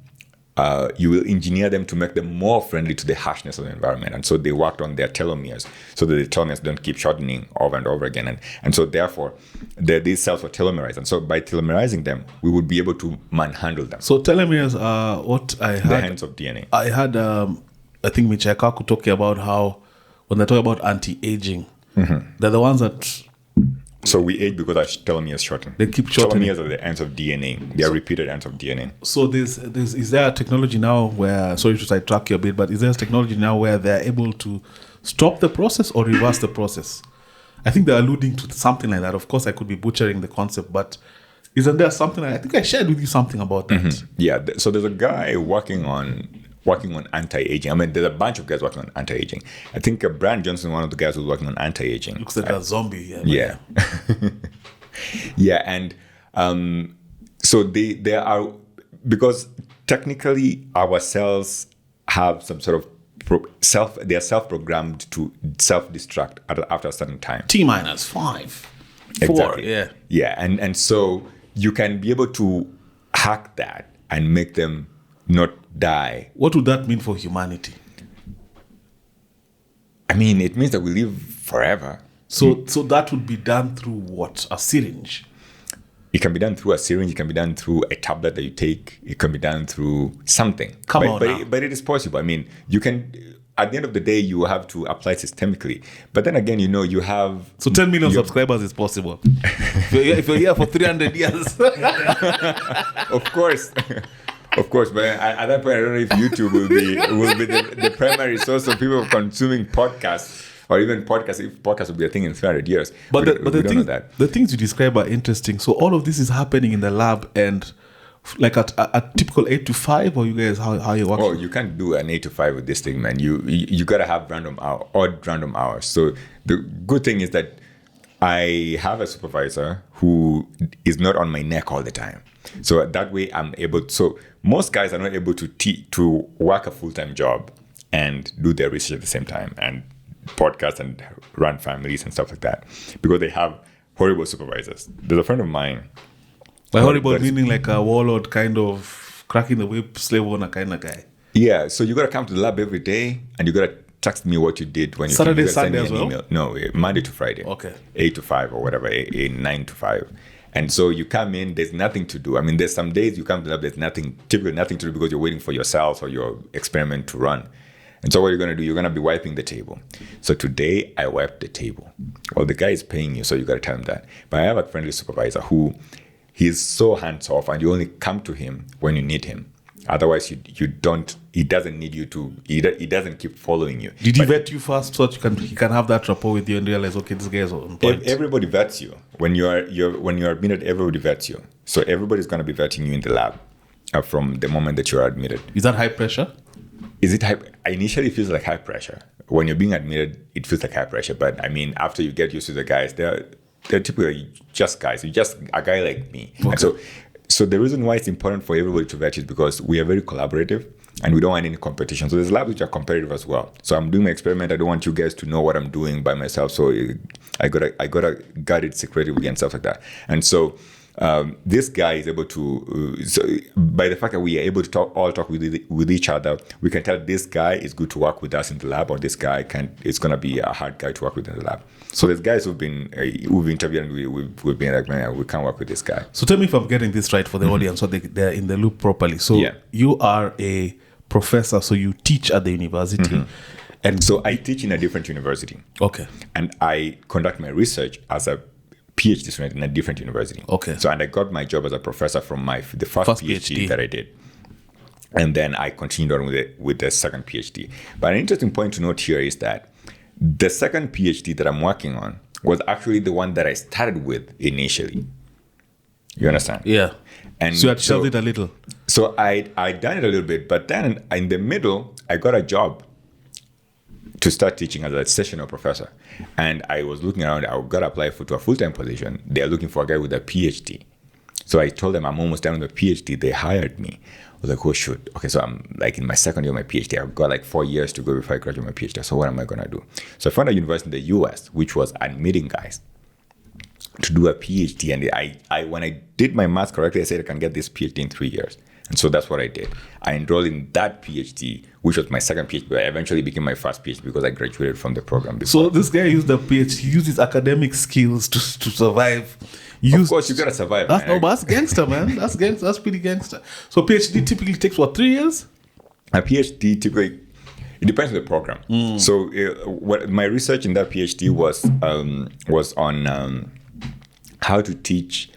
You will engineer them to make them more friendly to the harshness of the environment. And so they worked on their telomeres so that the telomeres don't keep shortening over and over again. And so therefore, these cells were telomerized. And so by telomerizing them, we would be able to manhandle them. So telomeres are what I had. The hands of DNA. I had, I think Michio Kaku talking about how when they talk about anti-aging, they're the ones that... So we age because our telomeres shorten. They keep shortening. Telomeres are the ends of DNA. They are repeated ends of DNA. So is there a technology now where, sorry to sidetrack you a bit, but is there a technology now where they're able to stop the process or reverse the process? I think they're alluding to something like that. Of course, I could be butchering the concept, but isn't there something? I think I shared with you something about that. Yeah. So there's a guy working on anti-aging. I mean, there's a bunch of guys working on anti-aging. I think Brian Johnson, one of the guys who's working on anti-aging. Looks like a zombie. Yeah. Yeah. And so they are, because technically our cells have some sort of they are self-programmed to self-destruct after a certain time. T-5, 4. Exactly. Yeah. Yeah. And so you can be able to hack that and make them not die. What would that mean for humanity? I mean, it means that we live forever. So that would be done through what? A syringe? It can be done through a syringe. It can be done through a tablet that you take. It can be done through something. But it is possible. I mean, you can. At the end of the day, you have to apply systemically. But then again, you have... So 10 million subscribers is possible. if you're here for 300 years. Of course. Of course. But at that point, I don't know if YouTube will be the primary source of people consuming podcasts. Or even podcasts, if podcasts will be a thing in 300 years. But the things you describe are interesting. So all of this is happening in the lab and... Like a typical 8 to 5, or you guys how you work? Oh, you can't do an 8 to 5 with this thing, man. You gotta have odd random hours. So the good thing is that I have a supervisor who is not on my neck all the time. So that way I'm able. So most guys are not able to work a full-time job and do their research at the same time and podcast and run families and stuff like that because they have horrible supervisors. There's a friend of mine. By horrible meaning like a warlord kind of cracking the whip, slave owner kind of guy. Yeah, so you got to come to the lab every day and you got to text me what you did when you Saturday, Sunday as well? Email. No, Monday to Friday. Okay. 8 to 5 or whatever, 9 to 5. And so you come in, there's nothing to do. I mean, there's some days you come to the lab, there's typically nothing to do because you're waiting for your cells or your experiment to run. And so what you're going to do, you're going to be wiping the table. So today I wiped the table. Well, the guy is paying you, so you got to tell him that. But I have a friendly supervisor who... He's so hands-off and you only come to him when you need him. Otherwise, you don't. He doesn't need you to. He doesn't keep following you. Did he vet you first so that he can have that rapport with you and realize, okay, this guy is on point? Everybody vets you. When you're admitted, everybody vets you. So everybody's going to be vetting you in the lab from the moment that you're admitted. Is that high pressure? Is it high? Initially, it feels like high pressure. When you're being admitted, it feels like high pressure. But I mean, after you get used to the guys, they're typically just guys. You're just a guy like me. Okay. And so the reason why it's important for everybody to vet is because we are very collaborative and we don't want any competition. So there's labs which are competitive as well. So I'm doing my experiment. I don't want you guys to know what I'm doing by myself. So I gotta guard it secretively and stuff like that. And so this guy is able to, so by the fact that we are able to talk with each other, we can tell this guy is good to work with us in the lab, or this guy it's going to be a hard guy to work with in the lab. So there's guys who've interviewed and we've been like, man, we can't work with this guy. So tell me if I'm getting this right for the audience, so they're in the loop properly. So you are a professor, so you teach at the university. And so I teach in a different university. Okay. And I conduct my research as a PhD student in a different university. Okay. So, and I got my job as a professor from the first PhD that I did. And then I continued on with the second PhD. But an interesting point to note here is that the second PhD that I'm working on was actually the one that I started with initially. You understand? Yeah. And so you had shelved it a little. So I done it a little bit, but then in the middle, I got a job to start teaching as a sessional professor. And I was looking around, I got to apply to a full-time position. They're looking for a guy with a PhD. So I told them I'm almost done with the PhD. They hired me. I was like, oh, shoot. Okay, so I'm like in my second year of my PhD. I've got like 4 years to go before I graduate my PhD. So what am I going to do? So I found a university in the US, which was admitting guys to do a PhD. And I when I did my math correctly, I said I can get this PhD in 3 years. And so that's what I did. I enrolled in that PhD, which was my second PhD, but I eventually became my first PhD because I graduated from the program before. So this guy used the PhD, he used his academic skills to survive. Of course, you got to survive. That's gangster, man. That's pretty gangster. So PhD typically takes, what, 3 years? A PhD typically, it depends on the program. So what my research in that PhD was on how to teach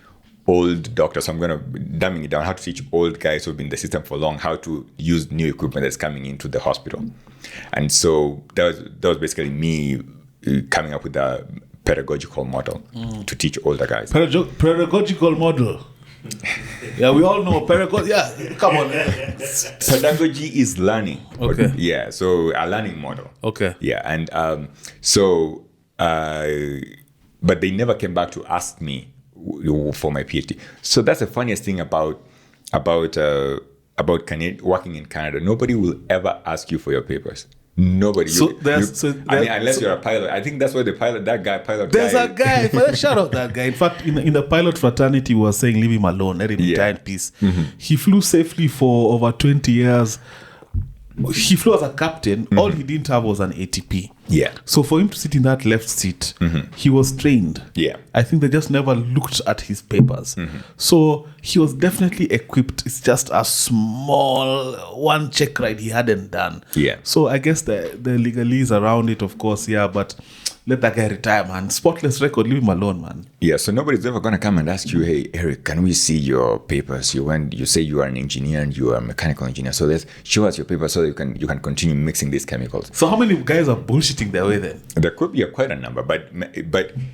old doctors. So I'm going to dumbing it down, how to teach old guys who've been in the system for long, how to use new equipment that's coming into the hospital. And so that was basically me coming up with a pedagogical model to teach older guys. Pedagogical model. Yeah, we all know pedagogy. Yeah, come on. Pedagogy is learning. Okay. Yeah, so a learning model. Okay. Yeah, and but they never came back to ask me for my PhD. So that's the funniest thing about working in Canada. Nobody will ever ask you for your papers. Nobody. Unless you're a pilot. I think that's why There's a guy. Shout out that guy. In fact, in the pilot fraternity, we were saying leave him alone, let him die in peace. He flew safely for over 20 years. He flew as a captain. All he didn't have was an ATP. Yeah. So for him to sit in that left seat, he was trained. Yeah. I think they just never looked at his papers. So he was definitely equipped. It's just a small one check ride he hadn't done. Yeah. So I guess the legalese around it, of course, yeah, but let that guy retire, man. Spotless record, leave him alone, man. Yeah, so nobody's ever going to come and ask you, hey, Eric, can we see your papers? You say you are an engineer and you are a mechanical engineer. So let's show us your papers so you can continue mixing these chemicals. So how many guys are bullshitting their way then? There could be quite a number, but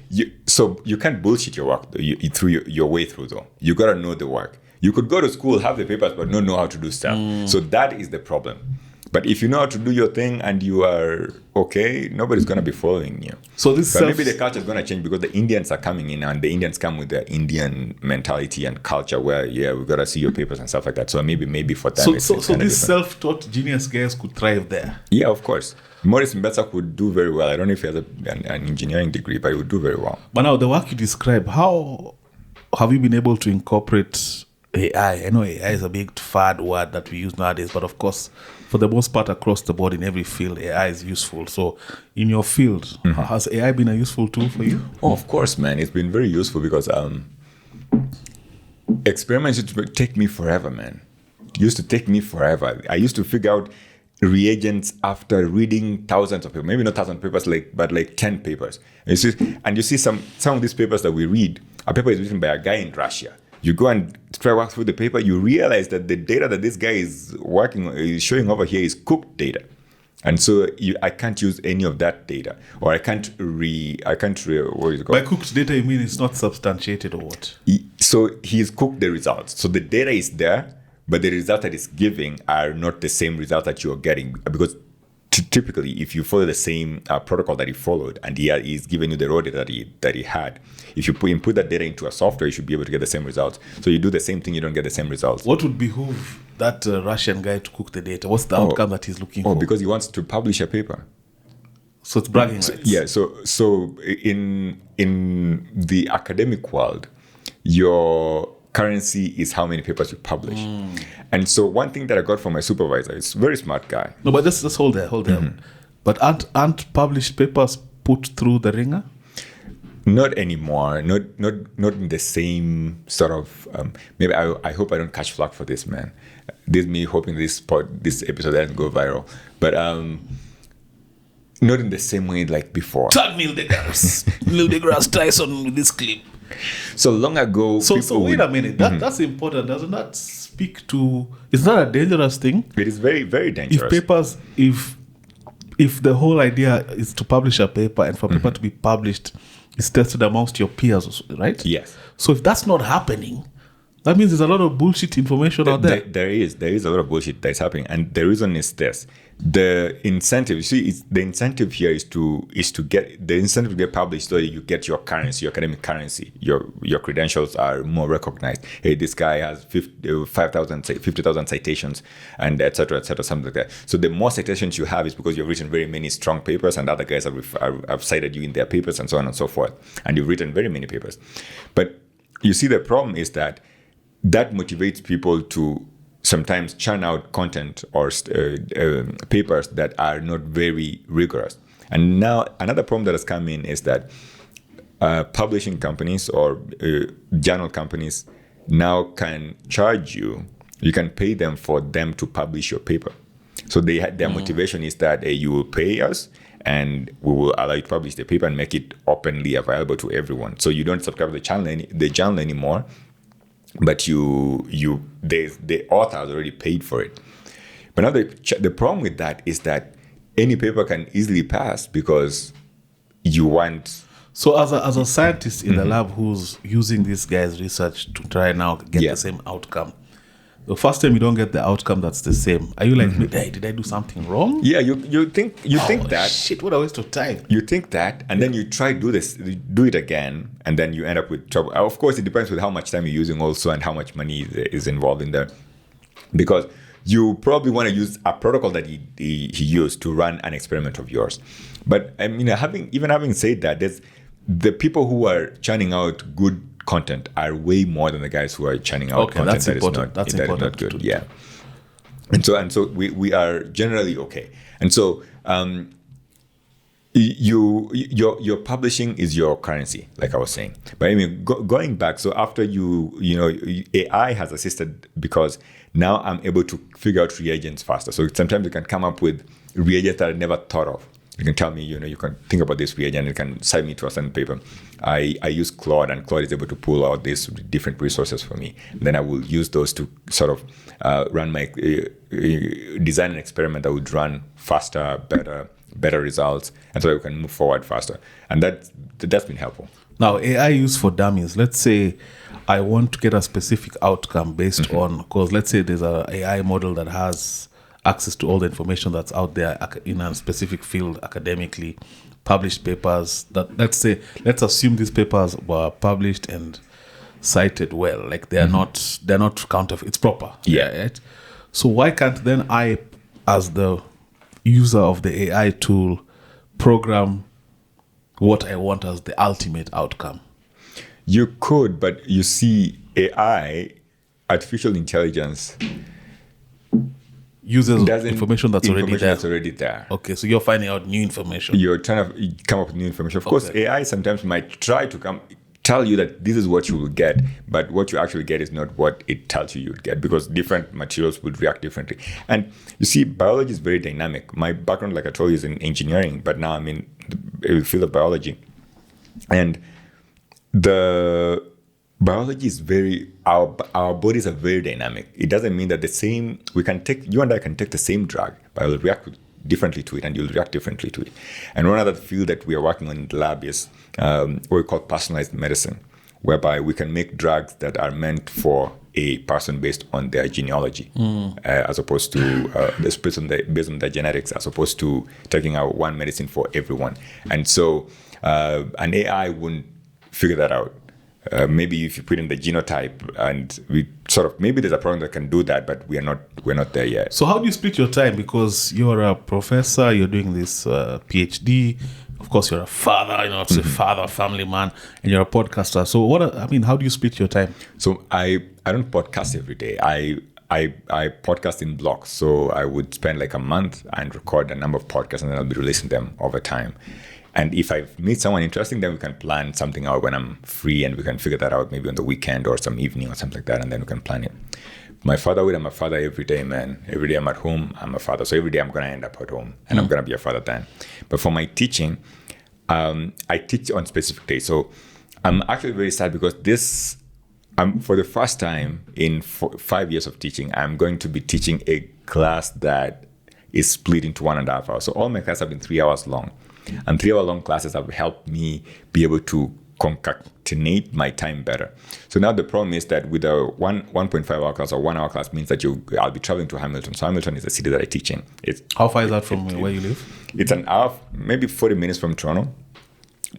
you can't bullshit your work through your way through, though. You got to know the work. You could go to school, have the papers, but not know how to do stuff. So that is the problem. But if you know how to do your thing and you are okay, nobody's going to be following you. So this maybe the culture is going to change because the Indians are coming in and the Indians come with their Indian mentality and culture where, yeah, we got to see your papers and stuff like that. So maybe for them, So these self-taught genius guys could thrive there? Yeah, of course. Maurice Mbetsa would do very well. I don't know if he has an engineering degree, but he would do very well. But now the work you describe, how have you been able to incorporate AI? I know AI is a big fad word that we use nowadays, but of course, for the most part, across the board, in every field, AI is useful. So in your field, has AI been a useful tool for you? Oh, of course, man. It's been very useful because experiments used to take me forever, man. It used to take me forever. I used to figure out reagents after reading thousands of papers, maybe not thousands of papers, but 10 papers. And you see some of these papers that we read, a paper is written by a guy in Russia. You go and try to work through the paper, you realize that the data that this guy is showing over here is cooked data. And so I can't use any of that data. Or I can't what is it called? By cooked data, you mean it's not substantiated or what? So he's cooked the results. So the data is there, but the results that it's giving are not the same results that you're getting. Because typically, if you follow the same protocol that he followed, and he's given you the raw data that he had, if you input that data into a software, you should be able to get the same results. So you do the same thing, you don't get the same results. What would behoove that Russian guy to cook the data? What's the outcome that he's looking for? Because he wants to publish a paper. So it's bragging rights. Yeah. So in the academic world, your currency is how many papers you publish. And so one thing that I got from my supervisor, it's a very smart guy. No, but just hold there. But aren't published papers put through the ringer? Not anymore. Not in the same sort of. Maybe I hope I don't catch flack for this, man. This me hoping this episode doesn't go viral, but not in the same way like before. Tag Neil deGrasse Tyson with this clip. So long ago. So wait a minute. That's important. Doesn't that speak to? Is that a dangerous thing? It is very, very dangerous. If the whole idea is to publish a paper and for paper to be published, it's tested amongst your peers, right? Yes. So if that's not happening, that means there's a lot of bullshit information out there. There is a lot of bullshit that's happening, and the reason is this: the incentive. You see, the incentive here is to get published so that you get your currency, your academic currency. Your credentials are more recognized. Hey, this guy has 50,000 citations, and etc., something like that. So the more citations you have is because you've written very many strong papers, and other guys have cited you in their papers, and so on and so forth. And you've written very many papers, but you see, the problem is that motivates people to sometimes churn out content or papers that are not very rigorous. And now another problem that has come in is that publishing companies or journal companies now can charge you. You can pay them for them to publish your paper. So their motivation is that you will pay us and we will allow you to publish the paper and make it openly available to everyone. So you don't subscribe to the journal anymore. But the author has already paid for it. But now the problem with that is that any paper can easily pass because you want. So as a scientist in the lab who's using this guy's research to try now get the same outcome, the first time you don't get the outcome that's the same, are you like, hey, did I do something wrong? Yeah, you think that. Shit, what a waste of time. You think that, and then you try do it again, and then you end up with trouble. Of course, it depends with how much time you're using also and how much money is involved in there. Because you probably want to use a protocol that he used to run an experiment of yours. But I mean, having said that, there's the people who are churning out good content are way more than the guys who are churning out content that's important. That's not good. Yeah. And so we are generally okay. And so your publishing is your currency, like I was saying. But I mean, going back, so after AI has assisted because now I'm able to figure out reagents faster. So sometimes you can come up with reagents that I never thought of. You can tell me, you can think about this reagent, you can cite me to a certain paper. I use Claude, and Claude is able to pull out these different resources for me. And then I will use those to sort of run my design an experiment that would run faster, better results, and so that we can move forward faster. And that's been helpful. Now, AI used for dummies. Let's say I want to get a specific outcome based on, because let's say there's a AI model that has access to all the information that's out there in a specific field academically, published papers. That let's assume these papers were published and cited well, like they're not counterfeit. It's proper. Yeah. Right? So why can't then I, as the user of the AI tool, program what I want as the ultimate outcome? You could, but you see, AI, artificial intelligence, uses information that's already there. Okay. Okay, so you're finding out new information. You're trying to come up with new information. Of course, AI sometimes might try to tell you that this is what you will get, but what you actually get is not what it tells you would get, because different materials would react differently. And you see, biology is very dynamic. My background, like I told you, is in engineering, but now I'm in the field of biology. And the biology is our bodies are very dynamic. It doesn't mean that you and I can take the same drug, but I will react differently to it, and you'll react differently to it. And one other field that we are working on in the lab is what we call personalized medicine, whereby we can make drugs that are meant for a person based on their genealogy, as opposed to based on their genetics, as opposed to taking out one medicine for everyone. And so an AI wouldn't figure that out. Maybe if you put in the genotype, and we maybe there's a program that can do that, but we're not there yet. So how do you split your time? Because you're a professor, you're doing this PhD. Of course, you're a father, father, family man, and you're a podcaster. So how do you split your time? So I don't podcast every day. I podcast in blocks. So I would spend like a month and record a number of podcasts, and then I'll be releasing them over time. And if I meet someone interesting, then we can plan something out when I'm free, and we can figure that out maybe on the weekend or some evening or something like that, and then we can plan it. My fatherhood, I'm a father every day, man. Every day I'm at home, I'm a father. So every day I'm going to end up at home, and I'm going to be a father then. But for my teaching, I teach on specific days. So I'm actually very sad because for the first time in 5 years of teaching, I'm going to be teaching a class that is split into 1.5 hours. So all my classes have been 3 hours long. And 3-hour-long classes have helped me be able to concatenate my time better. So now the problem is that with a 1.5-hour class or 1-hour class means that I'll be traveling to Hamilton. So Hamilton is the city that I teach in. How far is that from where you live? It's an hour, maybe 40 minutes from Toronto.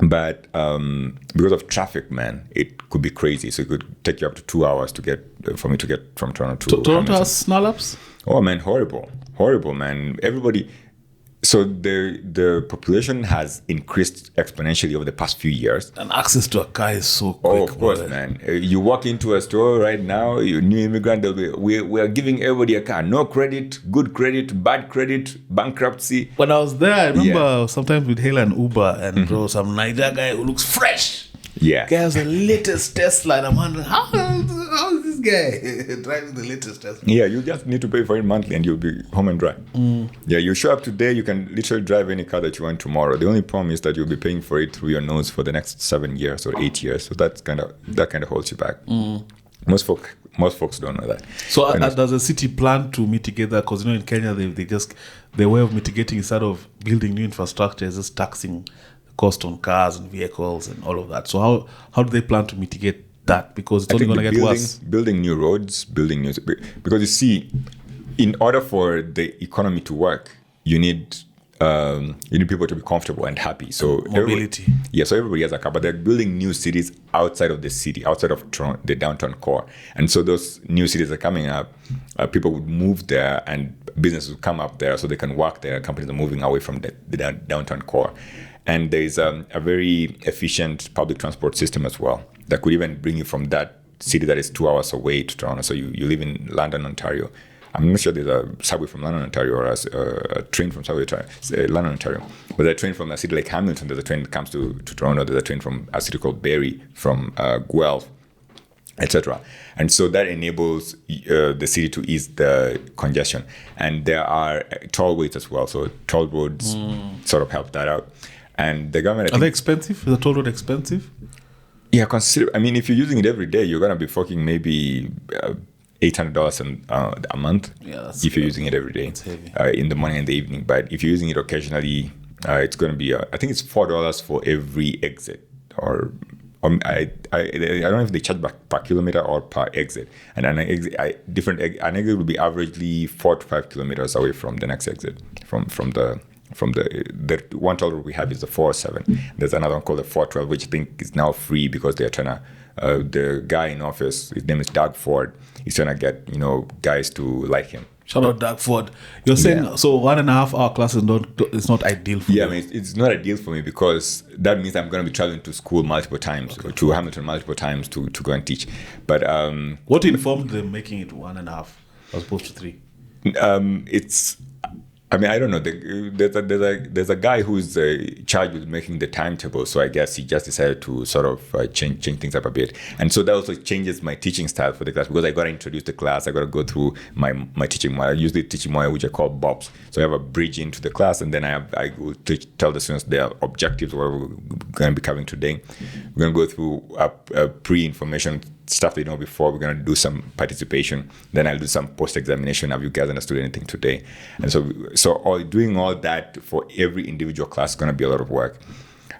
But because of traffic, man, it could be crazy. So it could take you up to 2 hours for me to get from Toronto to Toronto Hamilton. has snarl-ups? Oh, man, horrible, man. Everybody. So the population has increased exponentially over the past few years. And access to a car is so quick. Oh, of course, man. You walk into a store right now, you're a new immigrant, we are giving everybody a car. No credit, good credit, bad credit, bankruptcy. When I was there, I remember sometimes we'd hail an Uber and bro, some Niger guy who looks fresh. Yeah. Guy has the latest Tesla, and I'm wondering, how is this guy driving the latest Tesla? Yeah, you just need to pay for it monthly and you'll be home and dry. Yeah, you show up today, you can literally drive any car that you want tomorrow. The only problem is that you'll be paying for it through your nose for the next 7 years or 8 years. So that kind of holds you back. Most folks don't know that. So does the city plan to mitigate that? Because in Kenya, their way of mitigating instead of building new infrastructure is just taxing cost on cars and vehicles and all of that. So how do they plan to mitigate that? Because it's only going to get worse. Building new roads, because you see, in order for the economy to work, you need people to be comfortable and happy. So mobility. So everybody has a car, but they're building new cities outside of the city, outside of Toronto, the downtown core. And so those new cities are coming up. People would move there, and businesses would come up there, so they can work there. Companies are moving away from the downtown core. And there's a very efficient public transport system as well that could even bring you from that city that is 2 hours away to Toronto. So you live in London, Ontario. I'm not sure there's a subway from London, Ontario, or a train from London, Ontario. But there's a train from a city like Hamilton. There's a train that comes to Toronto. There's a train from a city called Barrie, from Guelph, etc. And so that enables the city to ease the congestion. And there are tollways as well. So toll roads sort of help that out. And the government... Are they expensive? Is the toll road expensive? Yeah, I mean, if you're using it every day, you're going to be fucking maybe $800 a month if you're using it every day, in the morning and the evening. But if you're using it occasionally, it's going to be, I think it's $4 for every exit. Or I don't know if they charge per kilometer or per exit. And an exit will be averagely 4 to 5 kilometers away from the next exit, from the one toll road we have is the 407. There's another one called the 412, which I think is now free because they're trying to, the guy in office, his name is Doug Ford, he's trying to get, guys to like him. Shout out Doug Ford. You're saying, so 1.5 hour class is not ideal for you? Yeah, I mean, it's not ideal for me because that means I'm going to be traveling to school multiple times, or to Hamilton multiple times to go and teach. But what informed them making it 1.5 as opposed to 3? I don't know. There's a guy who's charged with making the timetable. So I guess he just decided to sort of change things up a bit. And so that also changes my teaching style for the class because I got to introduce the class. I got to go through my teaching model. I use the teaching model, which I call BOPs. So I have a bridge into the class, and then I will tell the students their objectives, what we're going to be covering today. We're going to go through a pre-information stuff they know before. We're going to do some participation. Then I'll do some post-examination. Have you guys understood anything today? And so doing all that for every individual class is going to be a lot of work.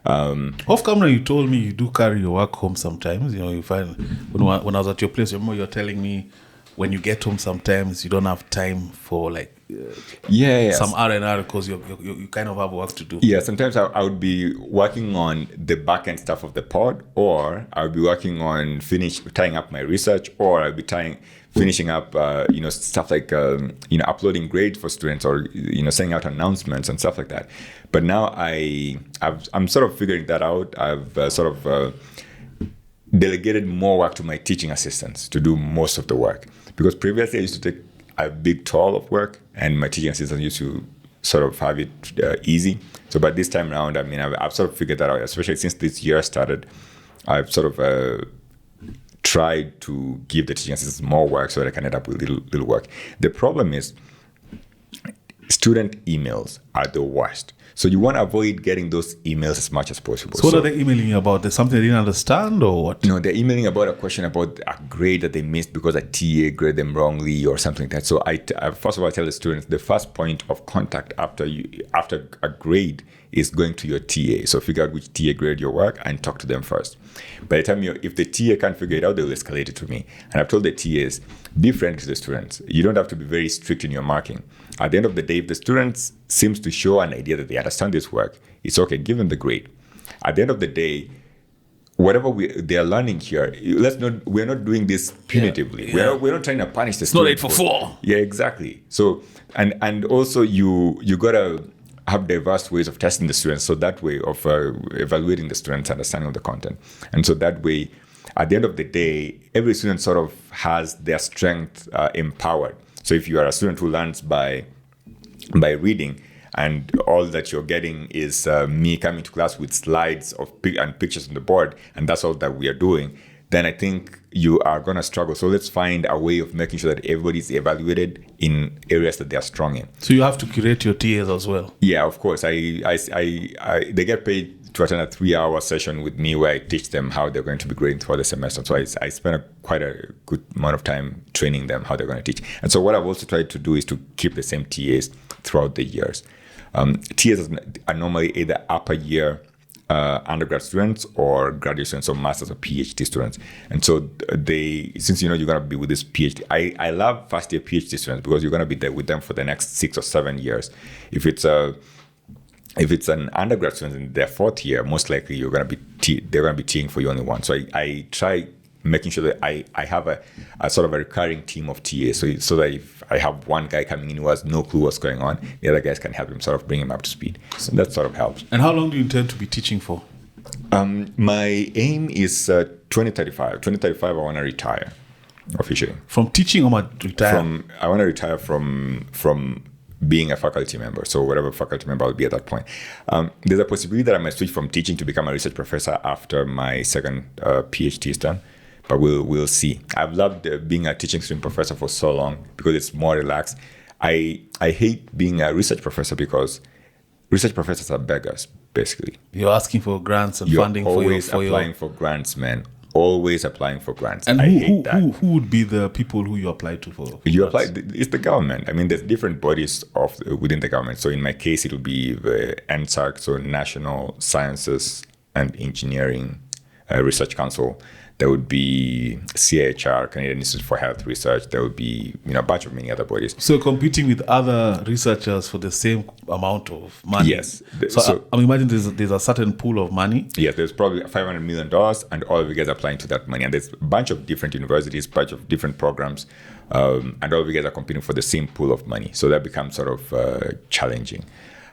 Off camera, you told me you do carry your work home sometimes. You find when I was at your place, remember you're telling me when you get home sometimes you don't have time for some R&R because you kind of have work to do. Yeah, sometimes I would be working on the back-end stuff of the pod, or I would be working on tying up my research, or I'd be finishing up stuff like uploading grades for students, or sending out announcements and stuff like that. But now I'm sort of figuring that out. I've delegated more work to my teaching assistants to do most of the work, because previously I used to take a big toll of work, and my teaching assistants used to sort of have it easy. So, but this time around, I've sort of figured that out, especially since this year started. I've sort of tried to give the teaching assistants more work so that I can end up with little work. The problem is student emails are the worst. So you want to avoid getting those emails as much as possible. So what are they emailing you about? There's something they didn't understand, or what? No, they're emailing about a question about a grade that they missed because a TA graded them wrongly or something like that. So I first of all, I tell the students the first point of contact after a grade is going to your TA. So figure out which TA graded your work and talk to them first. By the time if the TA can't figure it out, they'll escalate it to me. And I've told the TAs, be friendly to the students. You don't have to be very strict in your marking. At the end of the day, if the students seems to show an idea that they understand this work, it's okay, give them the grade. At the end of the day, whatever they are learning here, we're not doing this punitively. Yeah. We're not trying to punish the students. It's not 8 for 4. Yeah, exactly. So and also you gotta have diverse ways of testing the students. So that way of evaluating the students' understanding of the content. And so that way, at the end of the day, every student sort of has their strength empowered. So if you are a student who learns by reading, and all that you're getting is me coming to class with slides and pictures on the board, and that's all that we are doing, then I think you are going to struggle. So let's find a way of making sure that everybody's evaluated in areas that they are strong in. So you have to curate your TAs as well. Yeah, of course. They get paid to attend a 3-hour session with me where I teach them how they're going to be grading throughout the semester. So I spend quite a good amount of time training them how they're going to teach. And so what I've also tried to do is to keep the same TAs throughout the years. TAs are normally either upper year undergrad students or graduate students, or masters or PhD students. And so since you're going to be with this PhD, I love first year PhD students because you're going to be there with them for the next 6 or 7 years. If it's an undergrad student in their 4th year, most likely they're going to be teaching for you only one. So I try making sure that I have a sort of a recurring team of TAs, so that if I have one guy coming in who has no clue what's going on, the other guys can help him sort of bring him up to speed. So that sort of helps. And how long do you intend to be teaching for? My aim is 2035. 2035, I want to retire. officially. From teaching, or retire? I want to retire from being a faculty member. So whatever faculty member I'll be at that point. There's a possibility that I might switch from teaching to become a research professor after my second PhD is done. But we'll see. I've loved being a teaching student professor for so long because it's more relaxed. I hate being a research professor because research professors are beggars, basically. You're asking for grants and funding for your... Always applying for grants, man. Always applying for grants. And I hate that. Who would be the people who you apply to for You grants? apply, it's the government. I mean, there's different bodies within the government. So in my case, it'll be the NSAC, so National Sciences and Engineering Research Council. There would be CIHR, Canadian Institute for Health Research. There would be a bunch of many other bodies. So competing with other researchers for the same amount of money. Yes. So I imagine there's a certain pool of money. Yes, there's probably $500 million, and all of you guys are applying to that money. And there's a bunch of different universities, bunch of different programs, and all of you guys are competing for the same pool of money. So that becomes sort of challenging.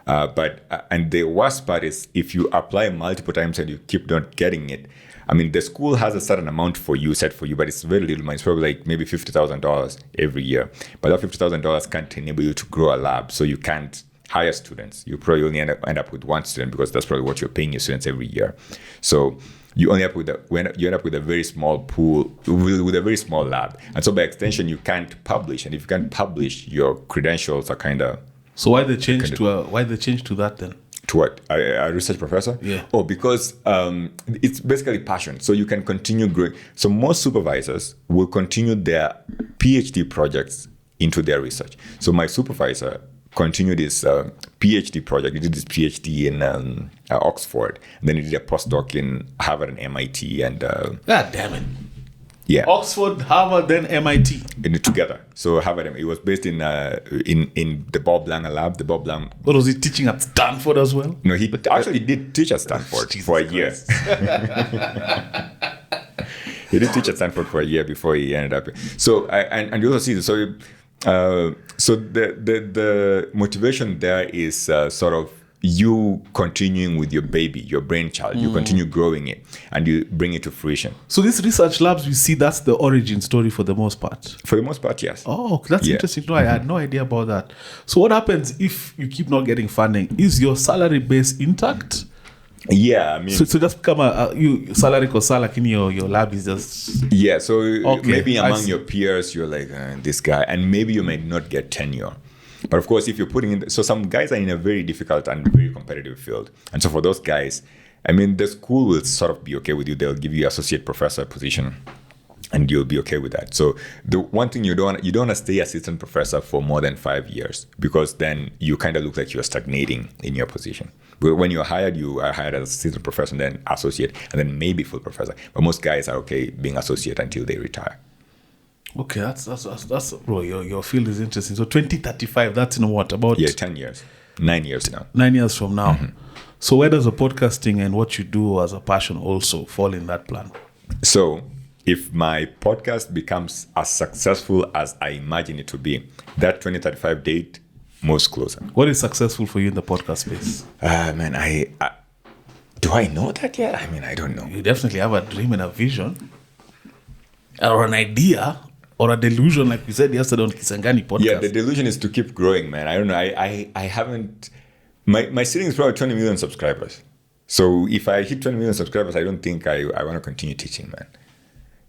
And the worst part is if you apply multiple times and you keep not getting it. I mean, the school has a certain amount set for you, but it's very little money. It's probably like maybe $50,000 every year. But that $50,000 can't enable you to grow a lab, so you can't hire students. You probably only end up with one student because that's probably what you're paying your students every year. So you end up with a very small pool with a very small lab, and so by extension, you can't publish. And if you can't publish, your credentials are kind of. So why the change to that then? To what? A research professor? Yeah. Oh, because it's basically passion. So you can continue growing. So most supervisors will continue their PhD projects into their research. So my supervisor continued his PhD project. He did his PhD in Oxford. And then he did a postdoc in Harvard and MIT. And God damn it. Yeah. Oxford, Harvard, then MIT. Together. So Harvard, it was based in the Bob Langer lab. The Bob Langer. What was he teaching at Stanford as well? No, he actually did teach at Stanford for a year. He did teach at Stanford for a year before he ended up. So and you also see so the motivation there is sort of you continuing with your baby, your brainchild. You continue growing it and you bring it to fruition. So these research labs, we see that's the origin story for the most part. For the most part, yes. Oh, that's interesting. No, I had no idea about that. So what happens if you keep not getting funding? Is your salary base intact? Yeah, I mean, so just become you salary kosala kini your lab is just so okay, maybe among your peers you're like this guy, and maybe you might not get tenure. But of course, if you're putting in, so some guys are in a very difficult and very competitive field, and so for those guys, I mean, the school will sort of be okay with you. They'll give you associate professor position, and you'll be okay with that. So the one thing you don't want to stay assistant professor for more than 5 years, because then you kind of look like you're stagnating in your position. But when you are hired as assistant professor, and then associate, and then maybe full professor. But most guys are okay being associate until they retire. Okay, that's bro. Your field is interesting. So 2035, that's in what, about 10 years, 9 years now. 9 years from now. Mm-hmm. So where does the podcasting and what you do as a passion also fall in that plan? So if my podcast becomes as successful as I imagine it to be, that 2035 date moves closer. What is successful for you in the podcast space? Man, I do I know that yet? I mean, I don't know. You definitely have a dream and a vision, or an idea, or a delusion, like we said yesterday on Kisangani podcast. Yeah, the delusion is to keep growing, man. I don't know. I haven't. My ceiling is probably 20 million subscribers. So if I hit 20 million subscribers, I don't think I want to continue teaching, man.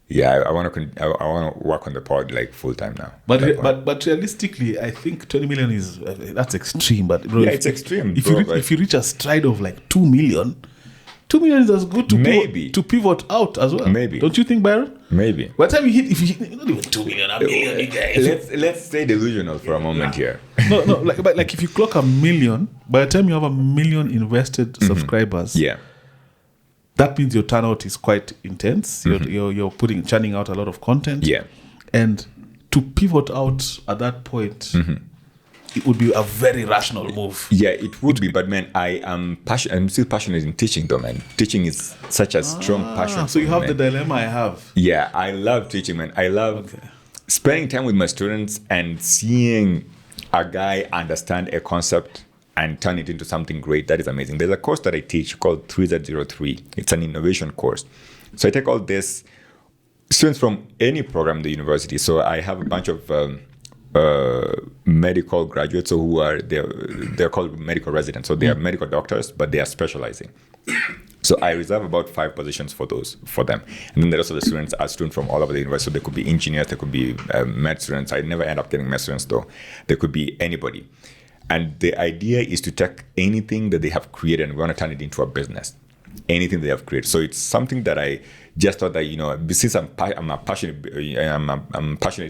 Yeah, I want to work on the pod like full time now. But realistically, I think 20 million is that's extreme. But bro, it's extreme. If you reach a stride of like 2 million. 2 million is as good to pivot out as well. Maybe. Don't you think, Byron? Maybe. By the time you hit not even 2 million, a million, you guys. Let's stay delusional for a moment here. No, like if you clock 1 million, by the time you have 1 million invested subscribers, that means your turnout is quite intense. You're churning out a lot of content. Yeah. And to pivot out at that point, it would be a very rational move. Yeah, it would be. But man, I'm still passionate in teaching, though, man. Teaching is such a strong passion. So you have the dilemma I have. Yeah, I love teaching, man. I love spending time with my students and seeing a guy understand a concept and turn it into something great. That is amazing. There's a course that I teach called 3Z03. It's an innovation course. So I take all this students from any program in the university. So I have a bunch of medical graduates, so who are they're called medical residents. So they are medical doctors, but they are specializing. So I reserve about 5 positions for them. And then the rest of the students are students from all over the university. So they could be engineers, they could be med students. I never end up getting med students though. They could be anybody. And the idea is to take anything that they have created and we want to turn it into a business. Anything they have created. So it's something that I just thought that, since I'm passionate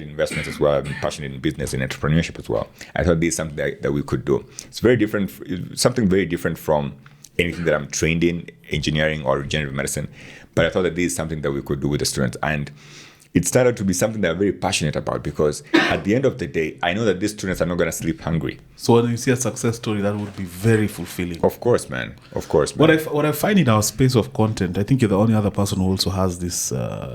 in investments as well, I'm passionate in business and entrepreneurship as well. I thought this is something that we could do. It's very different, something very different from anything that I'm trained in, engineering or regenerative medicine. But I thought that this is something that we could do with the students. And it started to be something that I'm very passionate about because at the end of the day, I know that these students are not going to sleep hungry. So when you see a success story, that would be very fulfilling. Of course, man. What I find in our space of content, I think you're the only other person who also has this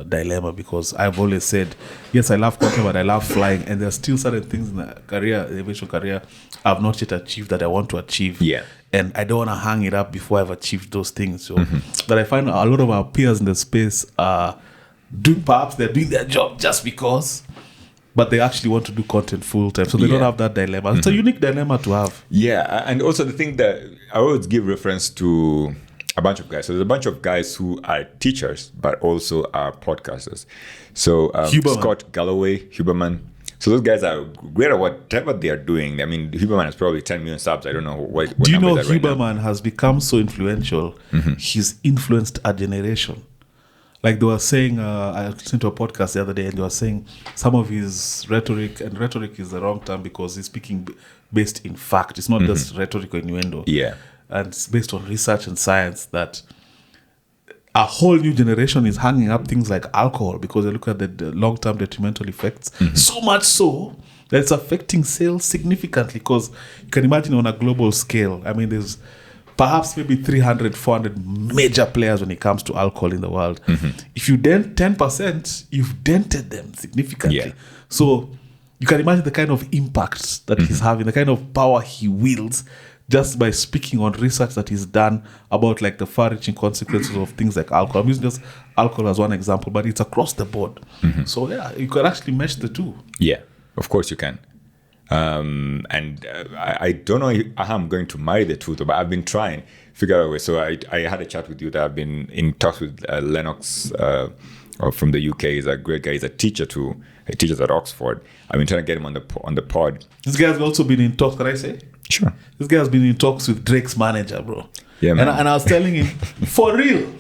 dilemma, because I've always said, yes, I love content, but I love flying. And there are still certain things in the aviation career, I've not yet achieved that I want to achieve. Yeah. And I don't want to hang it up before I've achieved those things. So that I find a lot of our peers in the space are perhaps they're doing their job just because, but they actually want to do content full time, so they don't have that dilemma. It's a unique dilemma to have. Yeah, and also the thing that I always give reference to a bunch of guys. So there's a bunch of guys who are teachers, but also are podcasters. So Scott Galloway, Huberman. So those guys are great at whatever they are doing. I mean, Huberman has probably 10 million subs. I don't know what. Do you know Huberman has become so influential? He's influenced a generation. Like they were saying, I listened to a podcast the other day, and they were saying some of his rhetoric, and rhetoric is the wrong term because he's speaking based in fact. It's not just rhetoric or innuendo. Yeah. And it's based on research and science that a whole new generation is hanging up things like alcohol because they look at the long-term detrimental effects. So much so that it's affecting sales significantly, because you can imagine on a global scale, I mean, there's perhaps maybe 300, 400 major players when it comes to alcohol in the world. If you dent 10%, you've dented them significantly. Yeah. So you can imagine the kind of impact that he's having, the kind of power he wields just by speaking on research that he's done about like the far-reaching consequences of things like alcohol. I'm using just alcohol as one example, but it's across the board. So yeah, you can actually mesh the two. Yeah, of course you can. I don't know how I'm going to marry the two, but I've been trying to figure out a way. So I had a chat with you that I've been in talks with Lennox from the UK. He's a great guy. He's a teacher too. He teaches at Oxford. I've been trying to get him on the pod. This guy's also been in talks, can I say? Sure. This guy has been in talks with Drake's manager, bro. Yeah, man. And I was telling him, for real.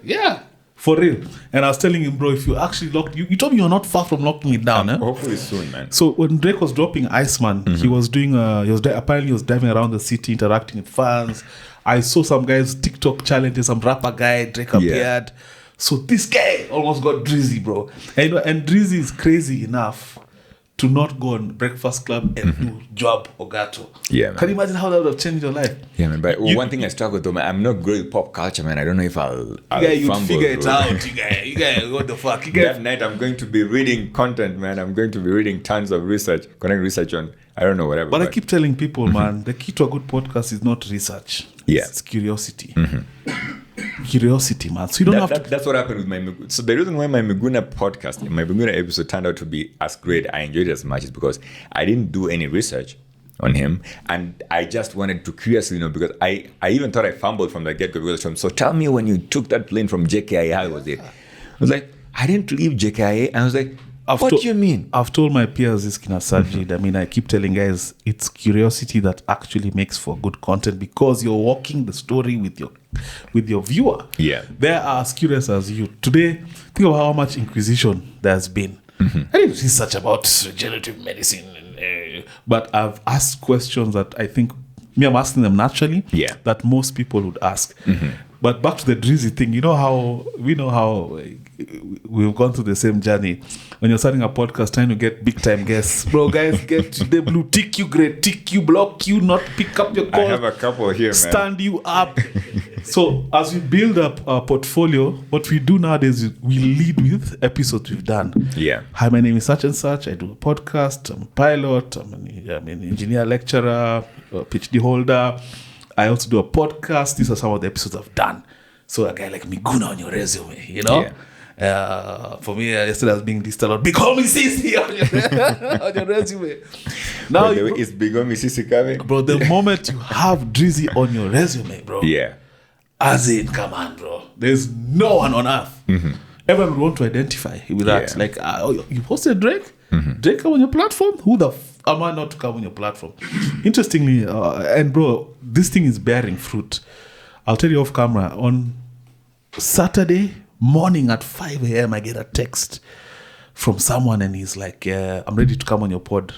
Yeah. For real. And I was telling him, bro, if you actually locked, you told me you're not far from locking it down. Hopefully soon, man. So when Drake was dropping Iceman, he was doing, apparently he was driving around the city, interacting with fans. I saw some guys TikTok challenges, some rapper guy, Drake appeared. So this guy almost got Drizzy, bro. And Drizzy is crazy enough to not go on Breakfast Club and do Joab Ogato. Yeah, man. Can you imagine how that would have changed your life? Yeah, man. But one thing I struggle with, though, man, I'm not great with pop culture, man. I don't know if I'll you'd fumble, figure it bro. out. You guys, what the fuck? That night, I'm going to be reading content, man. I'm going to be reading tons of research, connecting research on, I don't know, whatever. But I keep telling people, man, the key to a good podcast is not research. Yeah. It's curiosity. Curiosity, man. So you don't have to... That's what happened with my... So the reason why my Miguna podcast, my Miguna episode turned out to be as great, I enjoyed it as much, is because I didn't do any research on him, and I just wanted to curiously know, because I even thought I fumbled from the get-go, because so tell me when you took that plane from JKIA, how was it? I was like, I didn't leave JKIA, and I was like, what do you mean? I've told my peers this kind of Sajid. I mean, I keep telling guys, it's curiosity that actually makes for good content, because you're walking the story with your viewer. Yeah. They are as curious as you. Today, think of how much inquisition there's been. I didn't research about regenerative medicine, but I've asked questions that I think I'm asking them naturally, that most people would ask. But back to the Drizzy thing, we know how we've gone through the same journey. When you're starting a podcast, trying to get big time guests, bro, guys, get the blue tick you, great tick you, block you, not pick up your call. I have a couple here, man. Stand you up. So as we build up our portfolio, what we do nowadays is we lead with episodes we've done. Yeah. Hi, my name is such and such. I do a podcast. I'm a pilot. I'm an engineer lecturer, a PhD holder. I also do a podcast. These are some of the episodes I've done. So a guy like Miguna on your resume, Yeah. For me, yesterday I was being listed on Big Homie Sisi on your resume. Now, is Big Homie Sisi coming? Bro, the moment you have Drizzy on your resume, bro. Yeah. As in, come on, bro. There's no one on earth. Everyone would want to identify with that. Like, you posted Drake? Drake come on your platform? Who the am I not to come on your platform? Interestingly, and bro, this thing is bearing fruit. I'll tell you off camera. On Saturday morning at 5 a.m., I get a text from someone, and he's like, I'm ready to come on your pod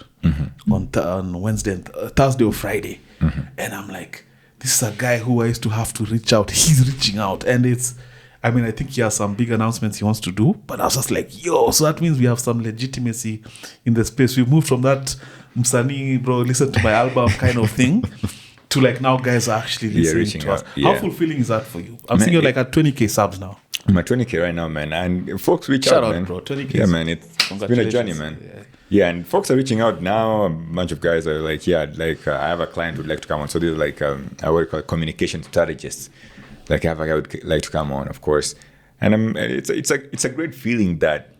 on Wednesday, Thursday or Friday. And I'm like, this is a guy who I used to have to reach out. He's reaching out. And I think he has some big announcements he wants to do. But I was just like, yo, so that means we have some legitimacy in the space. We've moved from that Msani, bro, listen to my album kind of thing to like now guys are actually listening to us. How fulfilling is that for you? I'm seeing you like at 20K subs now. I'm at 20K right now, man. And folks reach out, man. Bro. 20K. Yeah, man. It's been a journey, man. Yeah, and folks are reaching out now. A bunch of guys are like, I have a client who'd like to come on. So they're like, I would call communication strategists. Like, I have a guy would like to come on, of course. And it's a great feeling that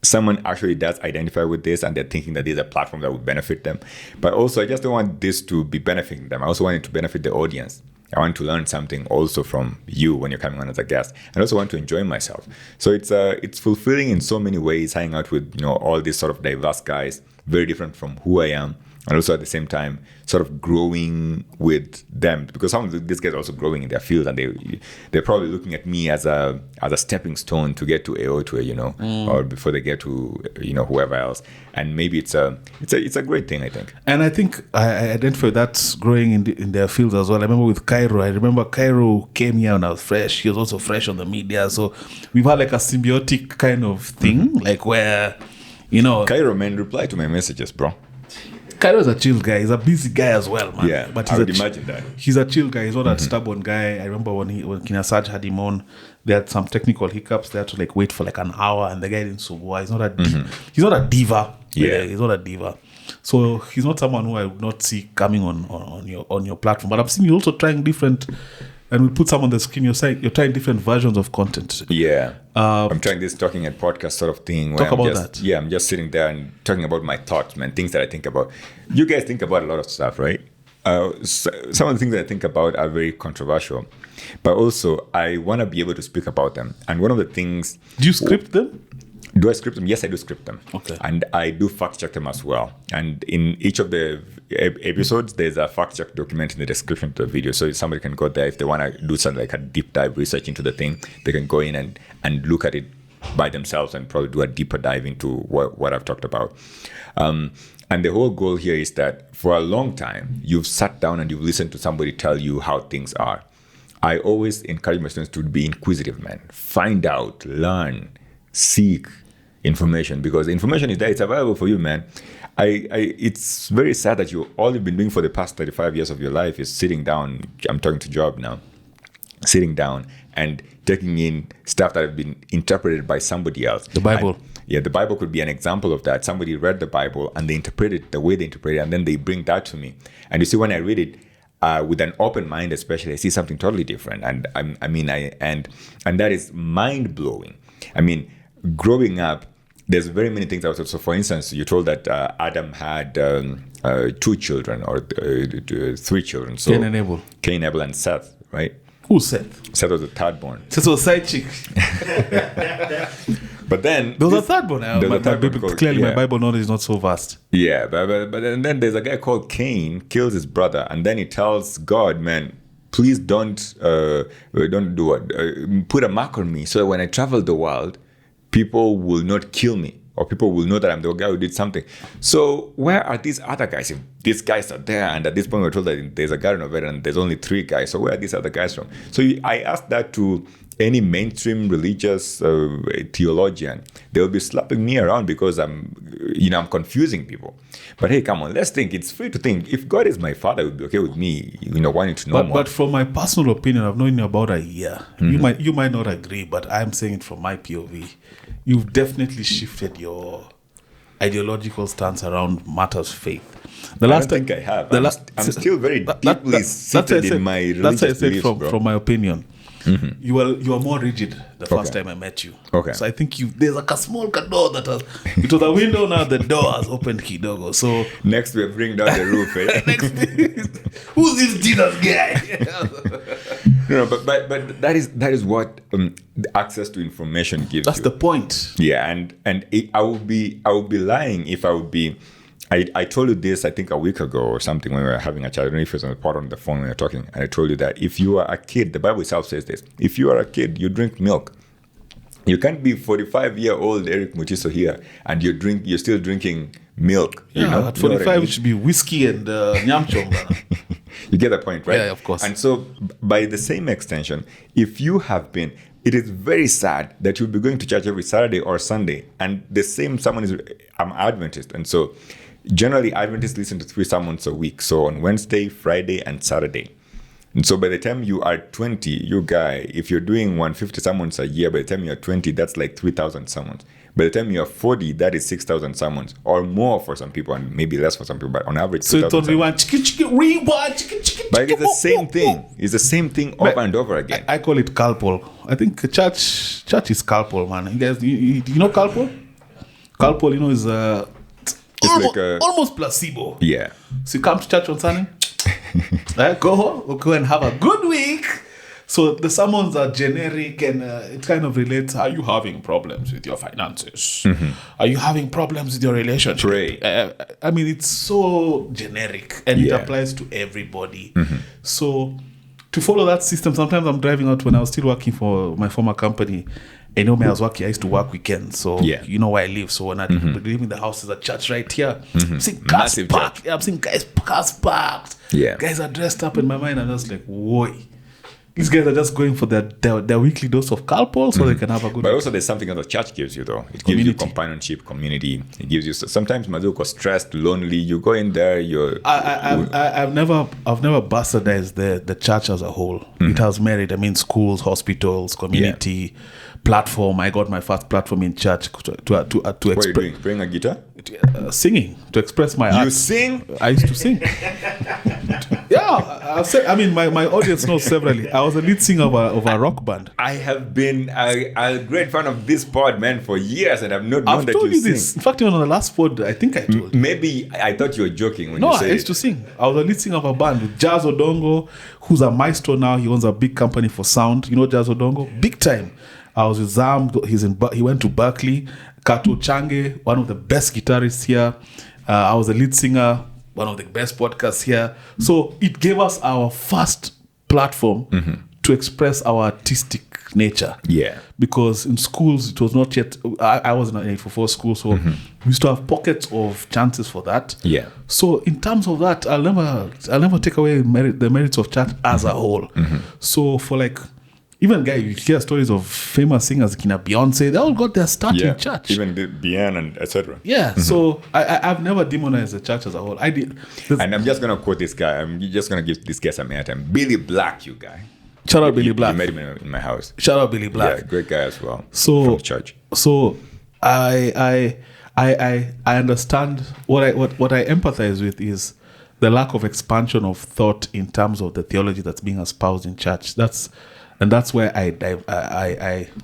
someone actually does identify with this and they're thinking that there's a platform that would benefit them. But also, I just don't want this to be benefiting them. I also want it to benefit the audience. I want to learn something also from you when you're coming on as a guest. I also want to enjoy myself. So it's fulfilling in so many ways, hanging out with all these sort of diverse guys, very different from who I am, and also at the same time sort of growing with them, because some of these guys are also growing in their field, and they're probably looking at me as a stepping stone to get to EOTWE, or before they get to whoever else. And maybe it's a great thing, I think. And I think I identify that's growing in their fields as well. I remember with Cairo. I remember Cairo came here when I was fresh. He was also fresh on the media, so we've had like a symbiotic kind of thing, like where Cairo, man, reply to my messages, bro. Cairo's a chill guy. He's a busy guy as well, man. Yeah, but I would imagine that. He's a chill guy. He's not a stubborn guy. I remember when Kinasaj had him on, they had some technical hiccups. They had to like wait for like an hour, and the guy didn't subway. He's not a diva. Yeah, he's not a diva. So he's not someone who I would not see coming on your platform. But I'm seeing you also trying different. And we put some on the screen. You're trying different versions of content. Yeah. I'm trying this talking at podcast sort of thing. Talk about that. Yeah, I'm just sitting there and talking about my thoughts, man, things that I think about. You guys think about a lot of stuff, right? Some of the things that I think about are very controversial. But also, I want to be able to speak about them. And one of the things... Do you script them? Do I script them? Yes, I do script them. Okay. And I do fact check them as well. And in each of the episodes, there's a fact check document in the description of the video. So somebody can go there if they want to do something like a deep dive research into the thing. They can go in and look at it by themselves and probably do a deeper dive into what I've talked about. And the whole goal here is that for a long time, you've sat down and you've listened to somebody tell you how things are. I always encourage my students to be inquisitive, man. Find out, learn, seek information, because information is there. It's available for you, man. It's very sad that all you've been doing for the past 35 years of your life is sitting down. I'm talking to Joab now. Sitting down and taking in stuff that have been interpreted by somebody else. The Bible. The Bible could be an example of that. Somebody read the Bible and they interpret it the way they interpret it, and then they bring that to me. And you see, when I read it with an open mind, especially, I see something totally different. And and that is mind blowing. I mean, growing up, there's very many things out there. So, for instance, you told that Adam had 2 children or 3 children. So Cain, Abel, and Seth, right? Who's Seth? Seth was the third born. Seth was a side chick. But then there was a third born. Clearly, my Bible knowledge is not so vast. Yeah, but then there's a guy called Cain, kills his brother, and then he tells God, man, please don't do what, put a mark on me, so that when I travel the world, people will not kill me, or people will know that I'm the guy who did something. So where are these other guys? If these guys are there, and at this point we're told that there's a Garden of Eden and there's only 3 guys, so where are these other guys from? So I asked that to any mainstream religious theologian. They'll be slapping me around because I'm confusing people. But hey, come on, let's think. It's free to think. If God is my father, it would be okay with me, wanting to know more. But from my personal opinion, I've known you about a year. Mm-hmm. You might not agree, but I'm saying it from my POV. You've definitely shifted your ideological stance around matters faith. I don't think I have. I'm still very deeply seated in my religious beliefs, from my opinion. you were more rigid the first time I met you. Okay. So I think there's like a small door that has, it was a window, now the door has opened kidogo. So Next we bring down the roof. who's this Jesus guy? No, but that is what access to information gives. That's you. the point. Yeah, and I would be lying if I would be. I told you this, I think, a week ago or something when we were having a chat. I don't know if it was on the pod on the phone when we were talking. And I told you that if you are a kid, the Bible itself says this. If you are a kid, you drink milk. You can't be 45-year-old Eric Muchiso here and you're still drinking milk. You know? At 45 it should be whiskey and nyamchom. You get the point, right? Yeah, of course. And so by the same extension, if you have been, it is very sad that you'll be going to church every Saturday or Sunday and someone is, I'm Adventist. And so generally Adventists listen to 3 sermons a week. So on Wednesday, Friday, and Saturday. And so by the time you are 20, you guy, if you're doing 150 sermons a year, by the time you're 20, that's like 3,000 sermons. By the time you're 40, that is 6,000 sermons, or more for some people, and maybe less for some people, but on average, so it's rewind, rewind, but it's the same thing. It's the same thing over and over again. I call it Kalpol. I think church is Kalpol, man. You guys, you know Kalpol? Kalpol, is almost placebo. Yeah. So you come to church on Sunday, go home, go and have a good week. So the sermons are generic and it kind of relates. Are you having problems with your finances? Are you having problems with your relationship? Pray. I mean, it's so generic and it applies to everybody. So to follow that system, sometimes I'm driving out when I was still working for my former company. I know me, I used to work weekends, so you know where I live. So when I leaving the house, there's a church right here. I'm seeing cars parked. I'm seeing cars parked. Yeah. Guys are dressed up in my mind. I'm just like, whoa. These guys are just going for their weekly dose of Calpol so they can have a good. But also there's something that the church gives you though. It gives you companionship, community. It gives you sometimes Mazuko stressed, lonely. You go in there, I've never bastardized the church as a whole. It has merit. I mean, schools, hospitals, community, platform. I got my first platform in church to what are you doing? Playing a guitar? Singing, to express my art. You sing? I used to sing. My audience knows severally. I was a lead singer of a rock band. I have been a great fan of this pod, man, for years, and I've not known that you sing. I've told you this. In fact, on the last pod, I think I told you. Maybe I thought you were joking when you said it. No, I used to sing. I was a lead singer of a band with Jazz Odongo, who's a maestro now. He owns a big company for sound. You know Jazz Odongo? Big time. I was with Zam. He went to Berkeley. Kato Change, one of the best guitarists here. I was a lead singer, one of the best podcasts here. So it gave us our first platform to express our artistic nature. Yeah. Because in schools, it was not yet, I was in an 844 school, so we used to have pockets of chances for that. Yeah. So in terms of that, I'll never take away the merits of church as a whole. So for even guy, you hear stories of famous singers, Kina Beyonce, they all got their start in church. Even Bien and etc. Yeah, so I've never demonized the church as a whole. I did. And I'm just going to quote this guy. I'm just going to give this guy some airtime. Billy Black, you guy. Shout out Billy Black. You met him in my house. Shout out Billy Black. Yeah, great guy as well. So from church. So I understand what I empathize with is the lack of expansion of thought in terms of the theology that's being espoused in church. That's where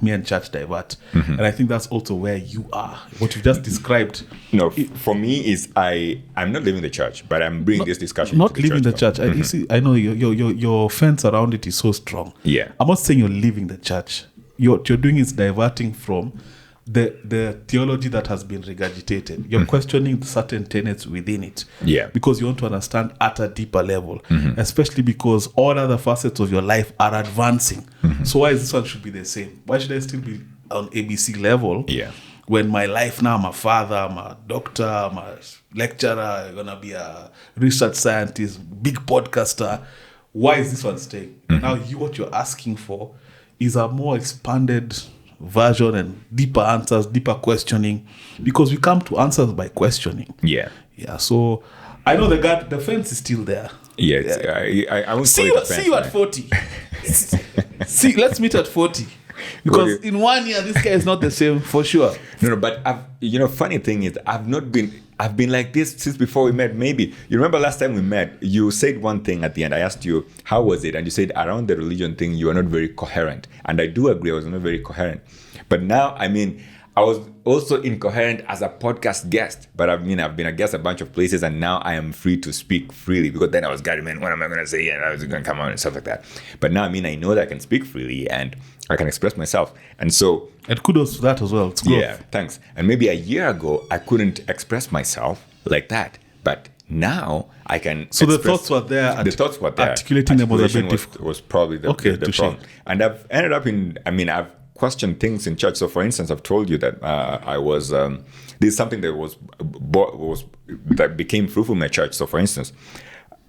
me and church divert. And I think that's also where you are. What you just described. No, for me is I'm not leaving the church, but I'm bringing this discussion not to leaving the church. You see, I know your fence around it is so strong. Yeah. I'm not saying you're leaving the church. What you're doing is diverting from the theology that has been regurgitated. You're questioning certain tenets within it. Yeah. Because you want to understand at a deeper level. Especially because all other facets of your life are advancing. So why is this one should be the same? Why should I still be on ABC level? Yeah. When my life now, I'm a father, I'm a doctor, I'm a lecturer, I'm going to be a research scientist, big podcaster. Why is this one staying? Now what you're asking for is a more expanded version and deeper answers, deeper questioning, because we come to answers by questioning. Yeah. So I know the fence is still there. Yeah. I won't see you at 40. Let's meet at 40. Because in 1 year, this guy is not the same for sure. No, but funny thing is, I've not been. I've been like this since before we met. Maybe you remember last time we met, you said one thing at the end. I asked you, how was it? And you said around the religion thing, you are not very coherent. And I do agree, I was not very coherent. But now, I mean, I was also incoherent as a podcast guest, but I've been a guest a bunch of places, and now I am free to speak freely, because then I was guided, man, what am I going to say? And I was going to come out and stuff like that. But now, I mean, I know that I can speak freely and I can express myself. And so... And kudos to that as well. It's growth. Yeah, thanks. And maybe a year ago, I couldn't express myself like that. But now I can. So the thoughts were there. The thoughts were there. Articulating them was a bit difficult. Was probably the problem. And I've ended up I've questioned things in church. So, for instance, I've told you that I was. This is something that became fruitful in my church. So, for instance,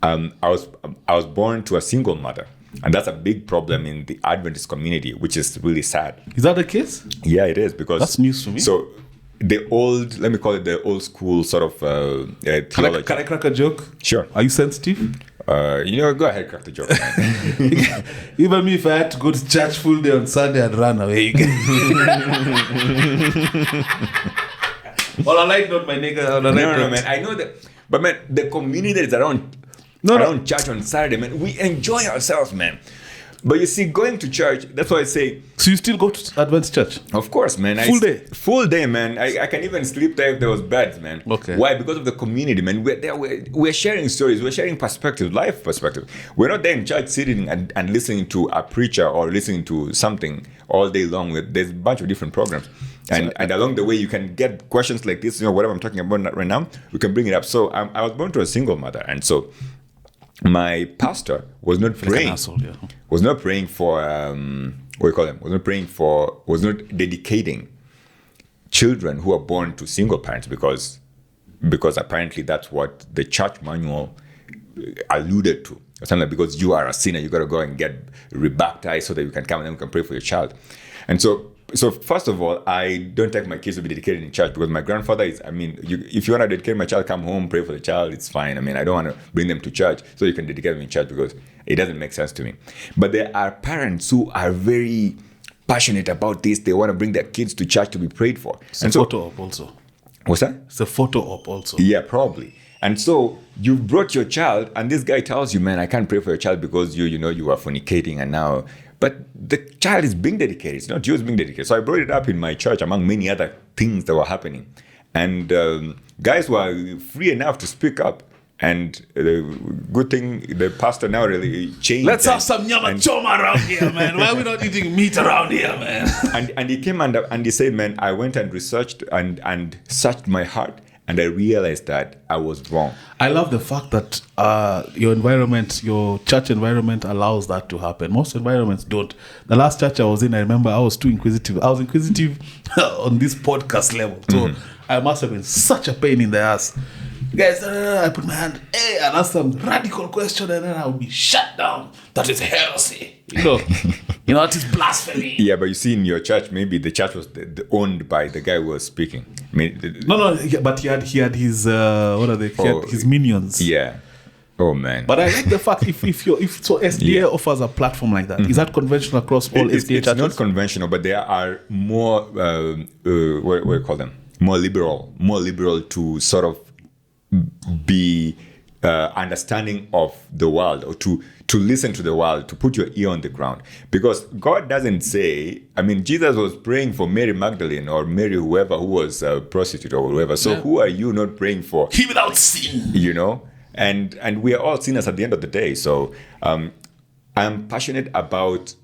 I was born to a single mother. And that's a big problem in the Adventist community, which is really sad. Is that the case? Yeah, it is, because that's news to me. So let me call it the old school sort of theology. Can I crack a joke? Sure. Are you sensitive? Go ahead, crack the joke, man. Even me, if I had to go to church full day on Sunday, I'd run away. Well, I like not my nigga. No, man. I know that, but man, the community that is around church on Saturday, man, we enjoy ourselves, man. But you see, going to church, that's why I say... So you still go to Adventist church? Of course, man. Full day, man. I can even sleep there if there was beds, man. Okay. Why? Because of the community, man. We're sharing stories. We're sharing perspectives, life perspective. We're not there in church sitting and listening to a preacher or listening to something all day long. There's a bunch of different programs. And along the way, you can get questions like this, whatever I'm talking about right now, we can bring it up. So I was born to a single mother. And so... my pastor was not praying. Was not praying for was not dedicating children who are born to single parents, because apparently that's what the church manual alluded to. Something like, because you are a sinner, you got to go and get rebaptized so that you can come and then we can pray for your child. And so first of all, I don't take my kids to be dedicated in church, because my grandfather is, if you want to dedicate my child, come home, pray for the child, it's fine. I don't want to bring them to church so you can dedicate them in church, because it doesn't make sense to me. But there are parents who are very passionate about this. They want to bring their kids to church to be prayed for. It's a photo op also. What's that? It's a photo op also. Yeah, probably. And so you brought your child, and this guy tells you, man, I can't pray for your child because you are fornicating, and now... But the child is being dedicated. It's not just being dedicated. So I brought it up in my church among many other things that were happening. And guys were free enough to speak up. And the good thing, the pastor now really changed. Let's have some nyama choma around here, man. Why are we not eating meat around here, man? and he came and he said, man, I went and researched and searched my heart. And I realized that I was wrong. I love the fact that your church environment allows that to happen. Most environments don't. The last church I was in, I remember I was too inquisitive. I was inquisitive on this podcast level. So I must have been such a pain in the ass. Guys, I put my hand, and ask some radical question, and then I would be shut down. That is heresy. That is blasphemy. Yeah, but you see, in your church, maybe the church was owned by the guy who was speaking. But he had his his minions. Yeah. Oh man. But I like the fact if SDA offers a platform like that, is that conventional across all SDA churches? It's not conventional, but there are more what do you call them? More liberal to sort of be understanding of the world, or to listen to the world, to put your ear on the ground. Because God doesn't say, Jesus was praying for Mary Magdalene or Mary whoever who was a prostitute or whoever. So who are you not praying for? He without sin. And we are all sinners at the end of the day. So I'm passionate about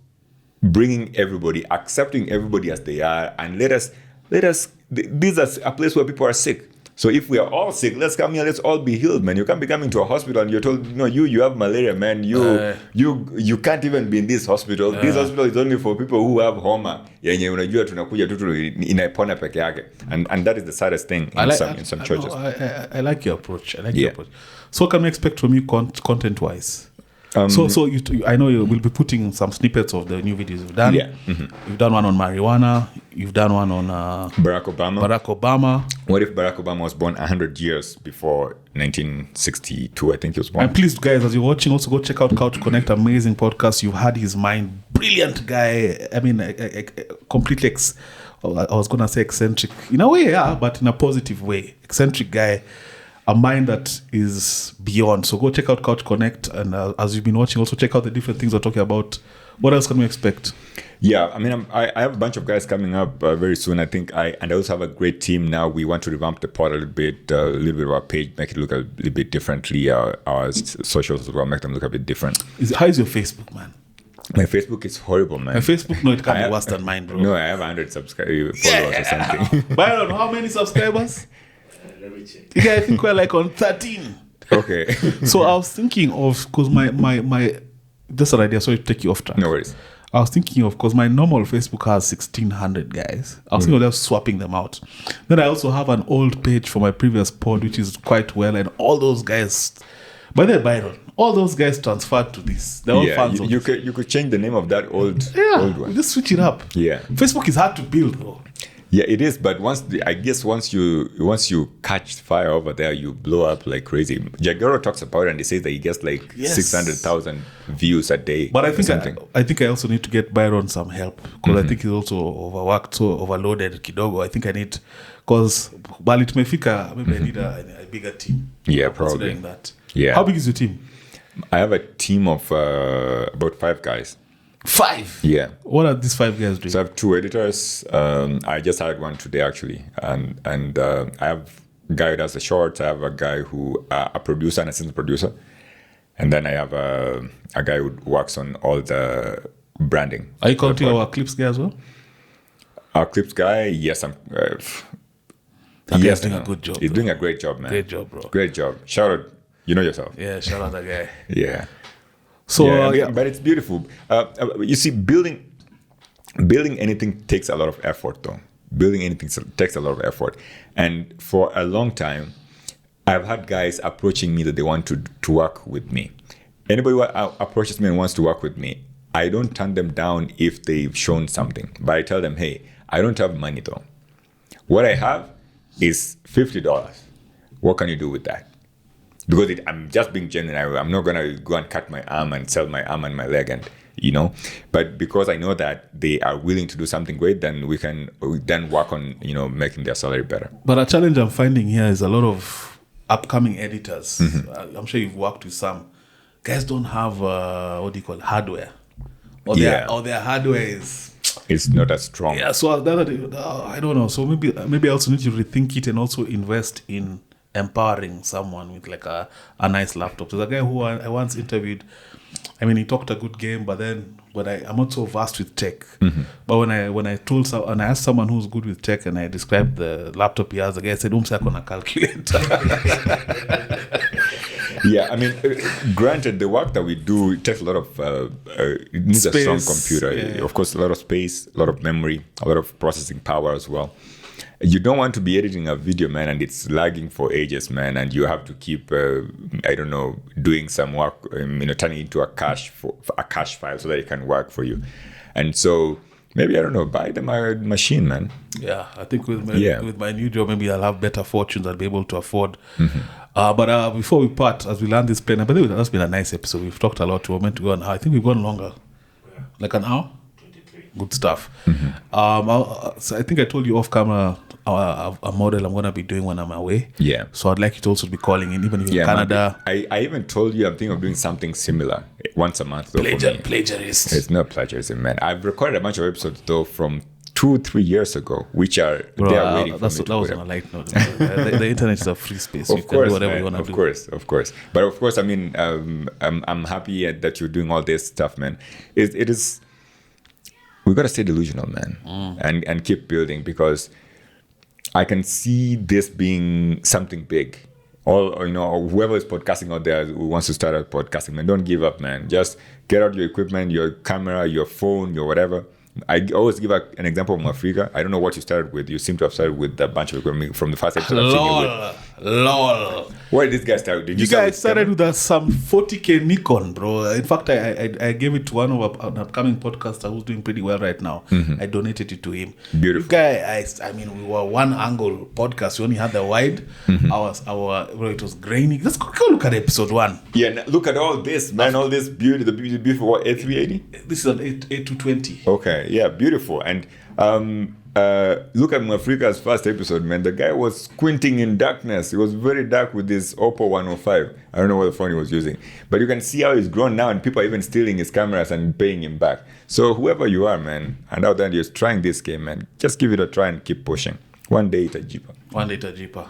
bringing everybody, accepting everybody as they are, and let us. This is a place where people are sick. So if we are all sick, let's come here, let's all be healed, man. You can't be coming to a hospital and you're told, no, you have malaria, man. You can't even be in this hospital. This hospital is only for people who have homa. And that is the saddest thing in some churches. I like your approach. Your approach. So what can we expect from you content-wise? So I know you will be putting some snippets of the new videos you've done. Yeah. Mm-hmm. You've done one on marijuana. You've done one on Barack Obama. What if Barack Obama was born 100 years before 1962? I think he was born. And please, guys, as you're watching, also go check out Couch Connect. Amazing podcast. You've had his mind. Brilliant guy. Completely I was gonna say eccentric in a way, yeah, but in a positive way. Eccentric guy, a mind that is beyond. So go check out Couch Connect, and as you've been watching, also check out the different things we're talking about. What else can we expect? Yeah, I mean, I have a bunch of guys coming up very soon. I think I also have a great team now. We want to revamp the pod a little bit of our page, make it look a little bit differently. Our socials as well, make them look a bit different. How is your Facebook, man? My Facebook is horrible, man. My Facebook, no, it can't be worse than mine, bro. No, I have 100 followers or something. Byron, how many subscribers? Let me check. Yeah, I think we're like on 13. Okay. So I was thinking of, because my just an idea, sorry to take you off track. No worries. I was thinking of, because my normal Facebook has 1,600 guys. I was thinking of just swapping them out. Then I also have an old page for my previous pod, which is quite well, and all those guys, by the way, Byron, all those guys transferred to this. They're all fans of you this. could change the name of that old one. Just switch it up. Yeah. Facebook is hard to build, bro. Yeah, it is. But once you catch fire over there, you blow up like crazy. Jagoro talks about it, and he says that he gets like 600,000 views a day. But I think I also need to get Byron some help, because I think he's also overworked, so overloaded kidogo. I think I need, because bali tumefika, maybe I need a bigger team. Yeah, I'm probably. considering that. Yeah. How big is your team? I have a team of about 5 guys. 5. Yeah. What are these 5 guys doing? So I have 2 editors. I just hired one today actually, and I have a guy who does the shorts. I have a guy who a producer, an assistant producer, and then I have a guy who works on all the branding. Are you counting our clips guy as well? Our clips guy, yes, I'm. That guy's doing a good job. He's bro. doing a great job, man. Great job, bro. Great job. Shout out. You know yourself. Yeah, shout out that guy. Yeah. So But it's beautiful. You see, building anything takes a lot of effort, though. Building anything takes a lot of effort, and for a long time, I've had guys approaching me that they want to work with me. Anybody who approaches me and wants to work with me, I don't turn them down if they've shown something. But I tell them, hey, I don't have money though. What I have is $50. What can you do with that? Because I'm just being genuine. I'm not going to go and cut my arm and sell my arm and my leg, and but because I know that they are willing to do something great, then we then work on making their salary better. But a challenge I'm finding here is a lot of upcoming editors. I'm sure you've worked with some guys. Don't have hardware, or their hardware is, it's not as strong. Yeah. So the other day, I don't know. So maybe I also need to rethink it and also invest in empowering someone with like a nice laptop. There's a guy who I once interviewed. I mean, he talked a good game, but then I'm not so vast with tech. But when I asked someone who's good with tech and I described the laptop he has, the guy said, on a calculator. Yeah, I mean, granted, the work that we do, it takes a lot of, it needs space, a strong computer. Yeah. Of course, a lot of space, a lot of memory, a lot of processing power as well. You don't want to be editing a video, man, and it's lagging for ages, man, and you have to keep, doing some work, turning it into a cache file so that it can work for you. And so maybe, buy the machine, man. Yeah, I think with my new job, maybe I'll have better fortunes. I'll be able to afford. But before we part, as we land this plane, but that's been a nice episode. We've talked a lot. We're meant to go an hour. I think we've gone longer. Yeah. Like an hour? 23. Good stuff. So I think I told you off camera a model I'm going to be doing when I'm away. Yeah. So I'd like you to also be calling in, even if you're in Canada. I even told you I'm thinking of doing something similar once a month. Plagiarist. It's not plagiarism, man. I've recorded a bunch of episodes, though, from 2-3 years ago, which are they are waiting for me to that was on a light note. The internet is a free space. Of you course, can do whatever man, you want to do. Of course. But of course, I mean, I'm happy that you're doing all this stuff, man. It is. We gotta stay delusional, man, and keep building, because I can see this being something big. Whoever is podcasting out there who wants to start out podcasting, man, don't give up, man. Just get out your equipment, your camera, your phone, your whatever. I always give an example of Africa. I don't know what you started with. You seem to have started with a bunch of equipment from the first episode. Lol. What did this guy start with? You guys started with some 40K Nikon, bro. In fact, I gave it to an upcoming podcaster who's doing pretty well right now. I donated it to him. Beautiful. You guys, we were one angle podcast. We only had the wide. It was grainy. Let's go look at episode 1. Yeah, look at all this, man. All this beauty. The beautiful what? A380? This is an A220. Okay. Yeah, beautiful. And look at Mwafrika's first episode, man. The guy was squinting in darkness. It was very dark with this Oppo 105. I don't know what phone he was using. But you can see how he's grown now, and people are even stealing his cameras and paying him back. So whoever you are, man, and out there you're trying this game, man, just give it a try and keep pushing. One day it's a jeeper. One day it's a jeeper.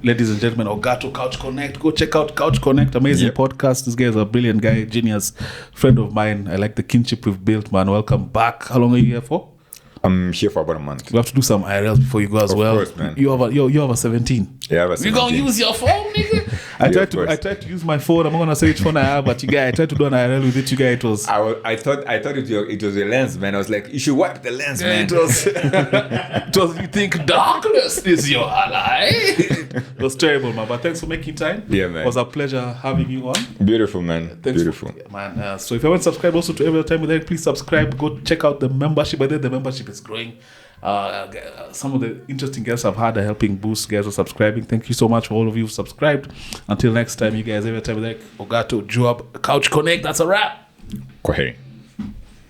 Ladies and gentlemen, Ogato Couch Connect. Go check out Couch Connect. Amazing podcast. This guy is a brilliant guy, genius, friend of mine. I like the kinship we've built, man. Welcome back. How long are you here for? I'm here for about a month. We have to do some IRLs before you go as well. Of course, man. You have a 17. Yeah, I have a 17. You gonna use your phone, nigga? I tried to use my phone. I'm not gonna say which phone I have, but I tried to do an IRL with it. It was. I thought it was a lens, man. I was like, you should wipe the lens, man. It was. You think darkness is your ally? It was terrible, man. But thanks for making time. Yeah, man. It was a pleasure having you on. Beautiful, man. Thanks Beautiful, man. So if you haven't subscribed also to Every Time with Eric, please subscribe. Go check out the membership. By the way, the membership is growing. Some of the interesting guests I've had are helping boost guys who are subscribing. Thank you so much for all of you who subscribed. Until next time, you guys, Every Time with Eric, Ogato, Joab, Couch Connect. That's a wrap. Go ahead.